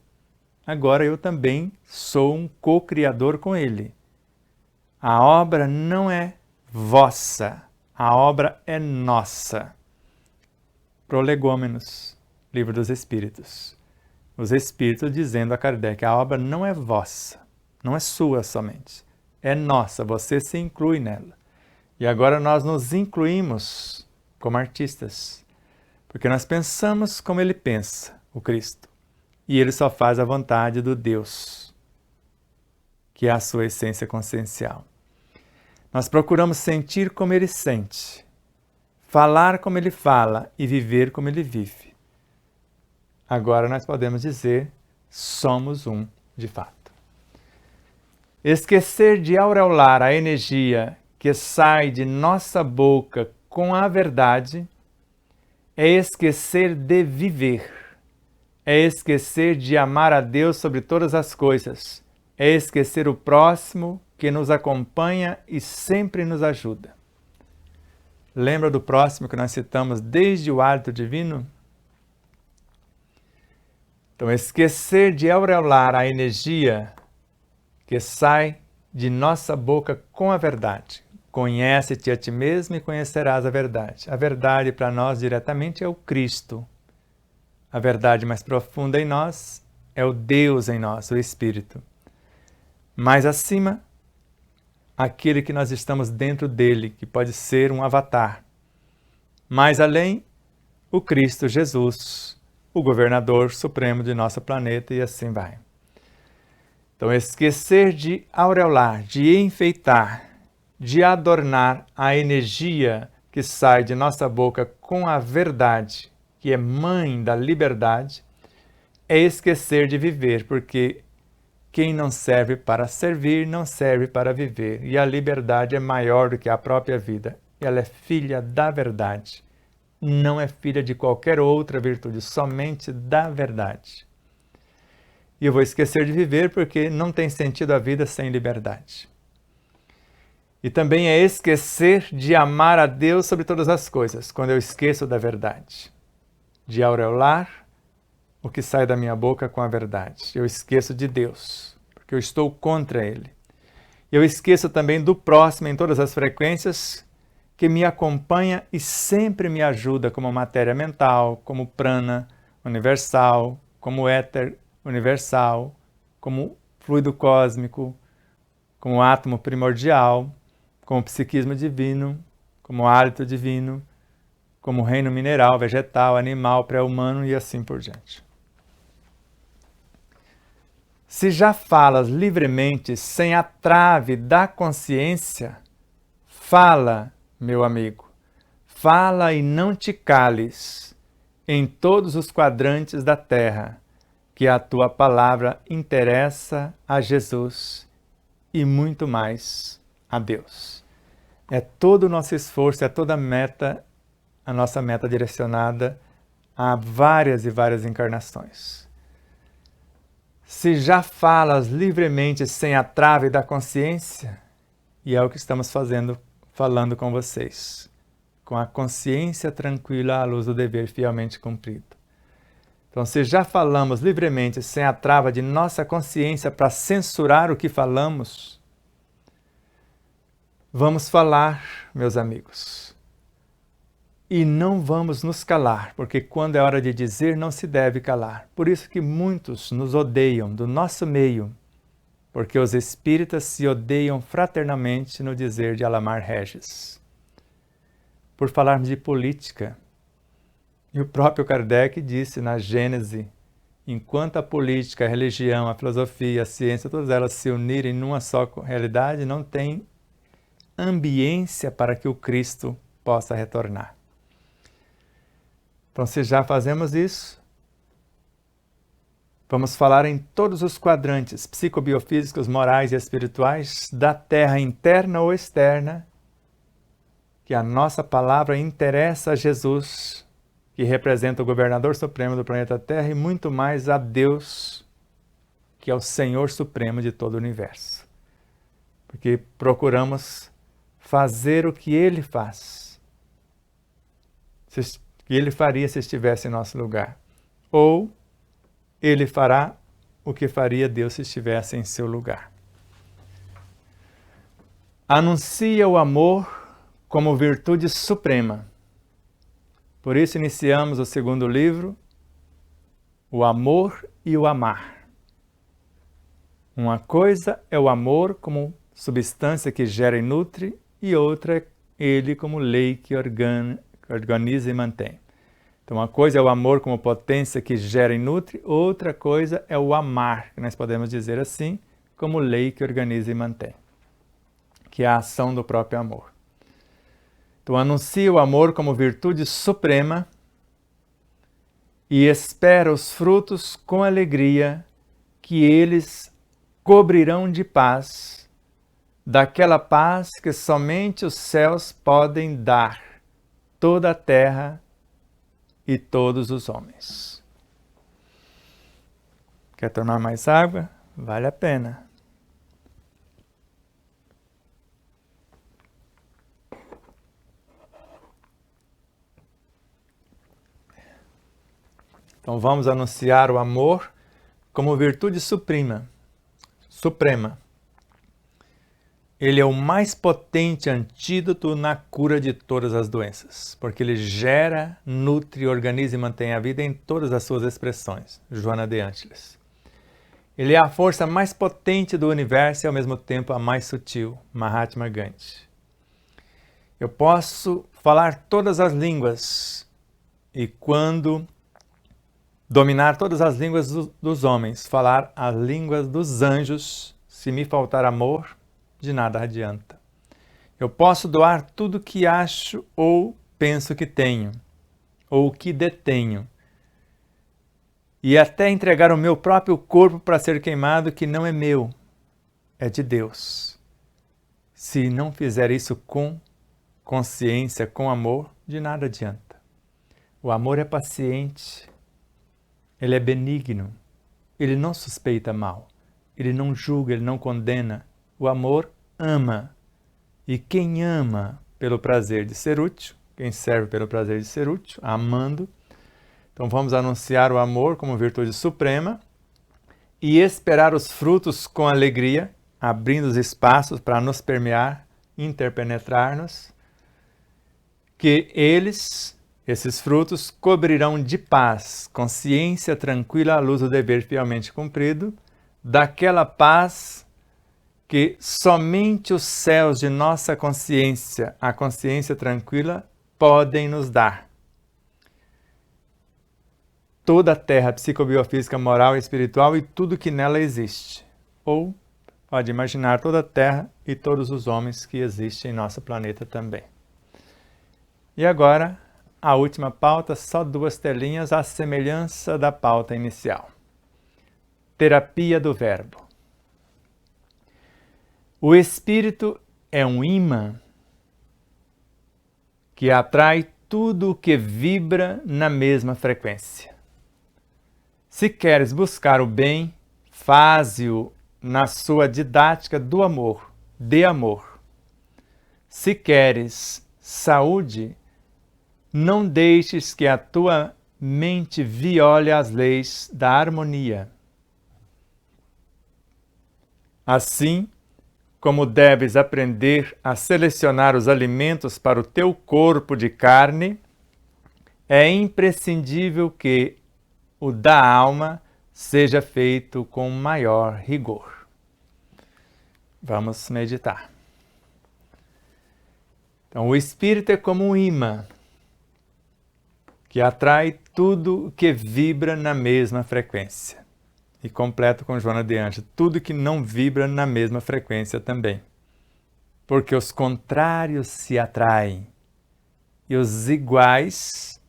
agora eu também sou um co-criador com Ele. A obra não é vossa, a obra é nossa. Prolegômenos, Livro dos Espíritos. Os Espíritos dizendo a Kardec, a obra não é vossa, não é sua somente, é nossa, você se inclui nela. E agora nós nos incluímos como artistas, porque nós pensamos como Ele pensa, o Cristo, e Ele só faz a vontade do Deus, que é a sua essência consciencial. Nós procuramos sentir como Ele sente, falar como Ele fala e viver como Ele vive. Agora nós podemos dizer, somos um de fato. Esquecer de aureolar a energia que sai de nossa boca com a verdade é esquecer de viver, é esquecer de amar a Deus sobre todas as coisas, é esquecer o próximo que nos acompanha e sempre nos ajuda. Lembra do próximo que nós citamos desde o hálito divino? Então, esquecer de aureolar a energia que sai de nossa boca com a verdade. Conhece-te a ti mesmo e conhecerás a verdade. A verdade para nós diretamente é o Cristo. A verdade mais profunda em nós é o Deus em nós, o Espírito. Mais acima, aquele que nós estamos dentro dele, que pode ser um avatar. Mais além, o Cristo Jesus, o governador supremo de nosso planeta, e assim vai. Então, esquecer de aureolar, de enfeitar, de adornar a energia que sai de nossa boca com a verdade, que é mãe da liberdade, é esquecer de viver, porque quem não serve para servir, não serve para viver. E a liberdade é maior do que a própria vida. Ela é filha da verdade. Não é filha de qualquer outra virtude, somente da verdade. E eu vou esquecer de viver porque não tem sentido a vida sem liberdade. E também é esquecer de amar a Deus sobre todas as coisas, quando eu esqueço da verdade. De aureolar o que sai da minha boca com a verdade. Eu esqueço de Deus, porque eu estou contra Ele. Eu esqueço também do próximo em todas as frequências que me acompanha e sempre me ajuda como matéria mental, como prana universal, como éter universal, como fluido cósmico, como átomo primordial, como psiquismo divino, como hálito divino, como reino mineral, vegetal, animal, pré-humano e assim por diante. Se já falas livremente, sem a trave da consciência, fala, meu amigo, fala e não te cales em todos os quadrantes da terra, que a tua palavra interessa a Jesus e muito mais a Deus. É todo o nosso esforço, é toda a nossa meta direcionada a várias e várias encarnações. Se já falas livremente sem a trave da consciência, e é o que estamos falando com vocês, com a consciência tranquila à luz do dever fielmente cumprido. Então, se já falamos livremente sem a trava de nossa consciência para censurar o que falamos, vamos falar, meus amigos. E não vamos nos calar, porque quando é hora de dizer, não se deve calar. Por isso que muitos nos odeiam do nosso meio, porque os espíritas se odeiam fraternamente no dizer de Alamar Regis. Por falarmos de política, e o próprio Kardec disse na Gênese, enquanto a política, a religião, a filosofia, a ciência, todas elas se unirem numa só realidade, não tem ambiência para que o Cristo possa retornar. Então, se já fazemos isso, Vamos falar em todos os quadrantes psicobiofísicos, morais e espirituais da Terra interna ou externa, que a nossa palavra interessa a Jesus, que representa o governador supremo do planeta Terra, e muito mais a Deus, que é o Senhor supremo de todo o universo. Porque procuramos fazer o que Ele faz, que Ele faria se estivesse em nosso lugar. Ou Ele fará o que faria Deus se estivesse em seu lugar. Anuncia o amor como virtude suprema. Por isso iniciamos o segundo livro, o amor e o amar. Uma coisa é o amor como substância que gera e nutre, e outra é ele como lei que organiza e mantém. Então, uma coisa é o amor como potência que gera e nutre, outra coisa é o amar, que nós podemos dizer assim, como lei que organiza e mantém, que é a ação do próprio amor. Então, anuncia o amor como virtude suprema e espera os frutos com alegria, que eles cobrirão de paz, daquela paz que somente os céus podem dar, toda a terra e todos os homens. Quer tomar mais água? Vale a pena. Então vamos anunciar o amor como virtude suprema. Ele é o mais potente antídoto na cura de todas as doenças, porque ele gera, nutre, organiza e mantém a vida em todas as suas expressões. Joana de Ângeles. Ele é a força mais potente do universo e ao mesmo tempo a mais sutil. Mahatma Gandhi. Eu posso falar todas as línguas e quando dominar todas as línguas dos homens, falar as línguas dos anjos, se me faltar amor, de nada adianta. Eu posso doar tudo que acho ou penso que tenho, ou que detenho, e até entregar o meu próprio corpo para ser queimado, que não é meu, é de Deus. Se não fizer isso com consciência, com amor, de nada adianta. O amor é paciente, ele é benigno, ele não suspeita mal, ele não julga, ele não condena. O amor ama. E quem ama pelo prazer de ser útil, quem serve pelo prazer de ser útil, amando. Então vamos anunciar o amor como virtude suprema e esperar os frutos com alegria, abrindo os espaços para nos permear, interpenetrar-nos, que esses frutos cobrirão de paz, consciência tranquila à luz do dever fielmente cumprido, daquela paz que somente os céus de nossa consciência, a consciência tranquila, podem nos dar. Toda a terra psicobiofísica, moral e espiritual e tudo que nela existe. Ou pode imaginar toda a terra e todos os homens que existem em nosso planeta também. E agora, a última pauta, só 2 telinhas, à semelhança da pauta inicial. Terapia do verbo. O espírito é um imã que atrai tudo o que vibra na mesma frequência. Se queres buscar o bem, faze-o na sua didática do amor, de amor. Se queres saúde, não deixes que a tua mente viole as leis da harmonia. Assim, como deves aprender a selecionar os alimentos para o teu corpo de carne, é imprescindível que o da alma seja feito com maior rigor. Vamos meditar. Então, o espírito é como um imã que atrai tudo que vibra na mesma frequência. E completo com Joana de Ângeles, tudo que não vibra na mesma frequência também. Porque os contrários se atraem e os iguais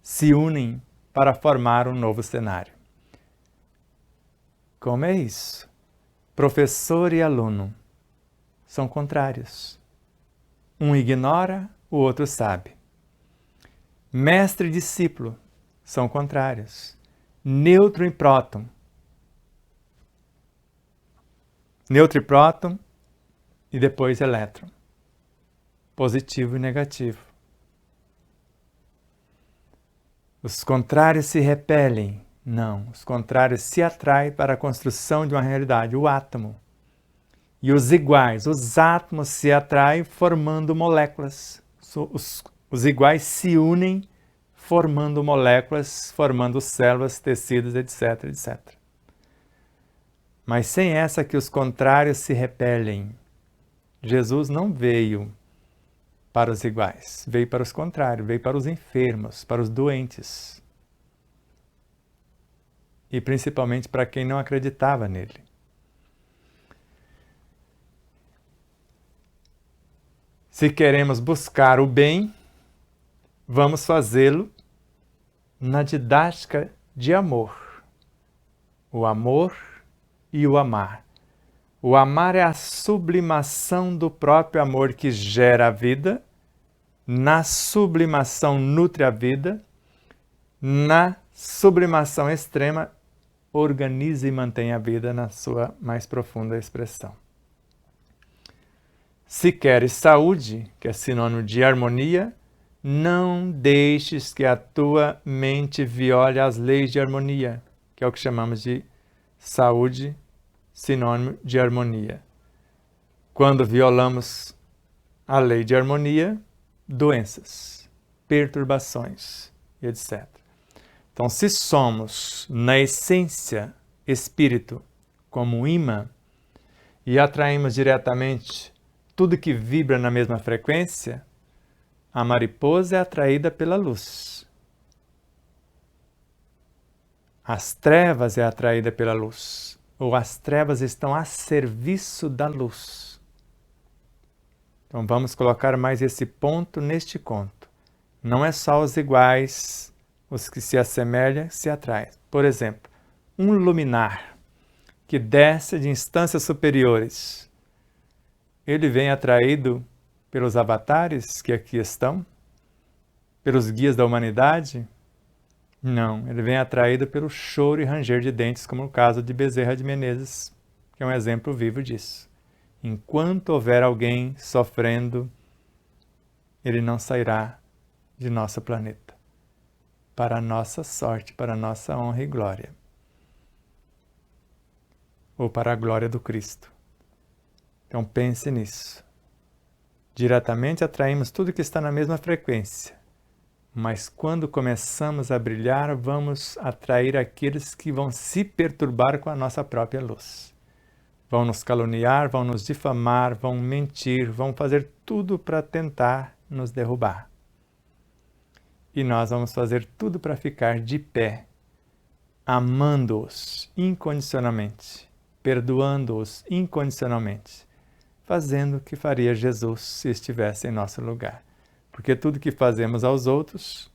se unem para formar um novo cenário. Como é isso? Professor e aluno são contrários. Um ignora, o outro sabe. Mestre e discípulo são contrários. Nêutron e próton. Nêutron e próton e depois elétron. Positivo e negativo. Os contrários se repelem. Não, os contrários se atraem para a construção de uma realidade, o átomo. E os iguais, os átomos se atraem formando moléculas. Os iguais se unem formando moléculas, formando células, tecidos, etc, etc. Mas sem essa que os contrários se repelem. Jesus não veio para os iguais, veio para os contrários, veio para os enfermos, para os doentes. E principalmente para quem não acreditava nele. Se queremos buscar o bem, vamos fazê-lo na didática de amor. O amor e o amar. O amar é a sublimação do próprio amor que gera a vida, na sublimação nutre a vida, na sublimação extrema organiza e mantém a vida na sua mais profunda expressão. Se queres saúde, que é sinônimo de harmonia, não deixes que a tua mente viole as leis de harmonia, que é o que chamamos de saúde, sinônimo de harmonia. Quando violamos a lei de harmonia, doenças, perturbações, etc. Então, se somos, na essência, espírito, como imã, e atraímos diretamente tudo que vibra na mesma frequência, a mariposa é atraída pela luz. As trevas é atraída pela luz, ou as trevas estão a serviço da luz. Então vamos colocar mais esse ponto neste conto. Não é só os iguais, os que se assemelham, se atraem. Por exemplo, um luminar que desce de instâncias superiores, ele vem atraído pelos avatares que aqui estão, pelos guias da humanidade? Não, ele vem atraído pelo choro e ranger de dentes, como no caso de Bezerra de Menezes, que é um exemplo vivo disso. Enquanto houver alguém sofrendo, ele não sairá de nosso planeta, para a nossa sorte, para a nossa honra e glória, ou para a glória do Cristo. Então pense nisso. Diretamente atraímos tudo que está na mesma frequência, mas quando começamos a brilhar, vamos atrair aqueles que vão se perturbar com a nossa própria luz. Vão nos caluniar, vão nos difamar, vão mentir, vão fazer tudo para tentar nos derrubar. E nós vamos fazer tudo para ficar de pé, amando-os incondicionalmente, perdoando-os incondicionalmente, fazendo o que faria Jesus se estivesse em nosso lugar. Porque tudo que fazemos aos outros,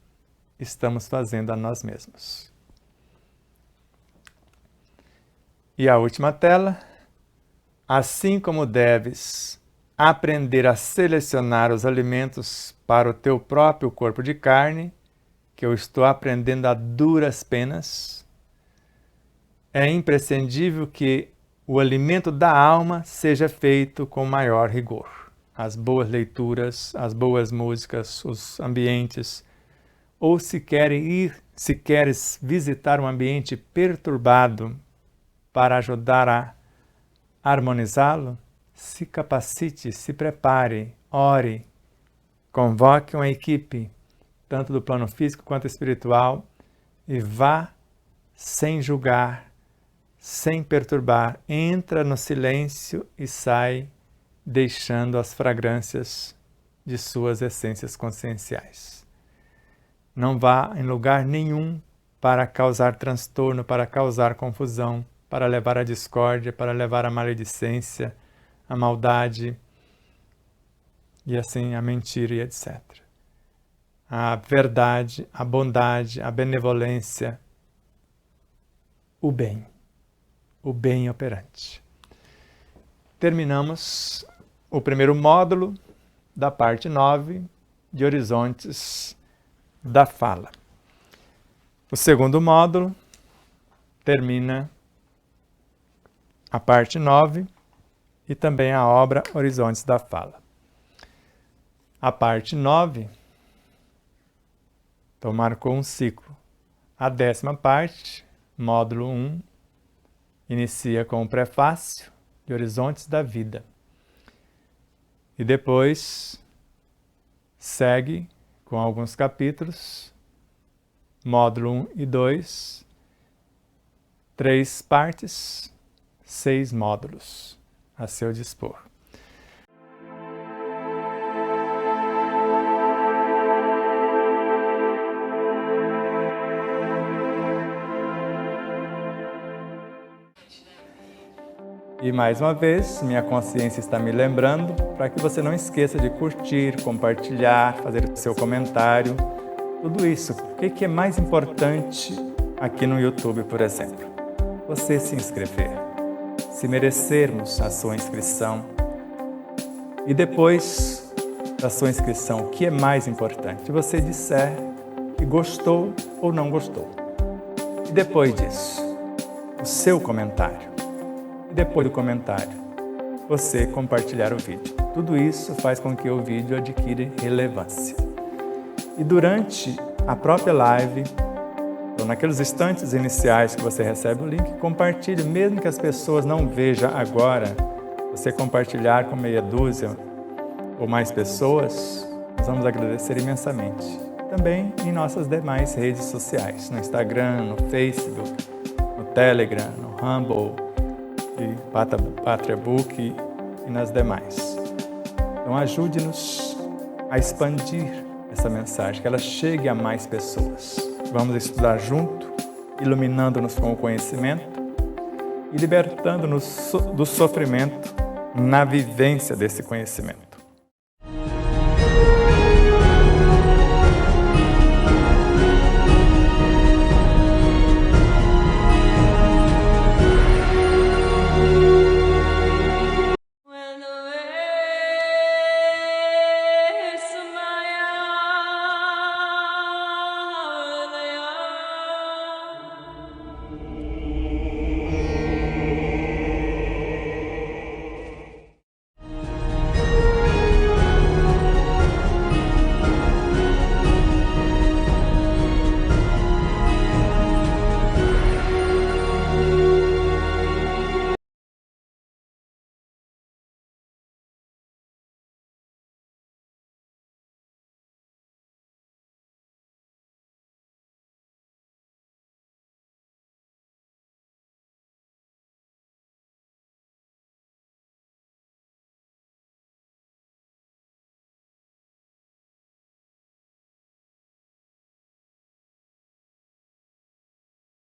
estamos fazendo a nós mesmos. E a última tela. Assim como deves aprender a selecionar os alimentos para o teu próprio corpo de carne, que eu estou aprendendo a duras penas, é imprescindível que o alimento da alma seja feito com maior rigor. As boas leituras, as boas músicas, os ambientes, ou se queres visitar um ambiente perturbado para ajudar a harmonizá-lo, se capacite, se prepare, ore, convoque uma equipe, tanto do plano físico quanto espiritual, e vá sem julgar, sem perturbar, entra no silêncio e sai deixando as fragrâncias de suas essências conscienciais. Não vá em lugar nenhum para causar transtorno, para causar confusão, para levar a discórdia, para levar a maledicência, a maldade e assim a mentira e etc. A verdade, a bondade, a benevolência, o bem. o bem operante. Terminamos o primeiro módulo da parte 9 de Horizontes da Fala. O segundo módulo termina a parte 9 e também a obra Horizontes da Fala. A parte 9, então marcou um ciclo. A 10ª parte, módulo 1, inicia com o prefácio de Horizontes da Vida. E depois segue com alguns capítulos, módulo 1 e 2, 3 partes, 6 módulos a seu dispor. E mais uma vez, minha consciência está me lembrando para que você não esqueça de curtir, compartilhar, fazer o seu comentário, tudo isso. O que é mais importante aqui no YouTube, por exemplo? Você se inscrever, se merecermos a sua inscrição. E depois da sua inscrição, o que é mais importante? Você disser que gostou ou não gostou. E depois disso, o seu comentário. E depois do comentário, você compartilhar o vídeo. Tudo isso faz com que o vídeo adquira relevância. E durante a própria live, ou naqueles instantes iniciais que você recebe o link, compartilhe, mesmo que as pessoas não vejam agora, você compartilhar com meia dúzia ou mais pessoas, nós vamos agradecer imensamente. Também em nossas demais redes sociais, no Instagram, no Facebook, no Telegram, no Rumble, e PatriaBook e nas demais. Então ajude-nos a expandir essa mensagem, que ela chegue a mais pessoas. Vamos estudar junto, iluminando-nos com o conhecimento e libertando-nos do sofrimento na vivência desse conhecimento.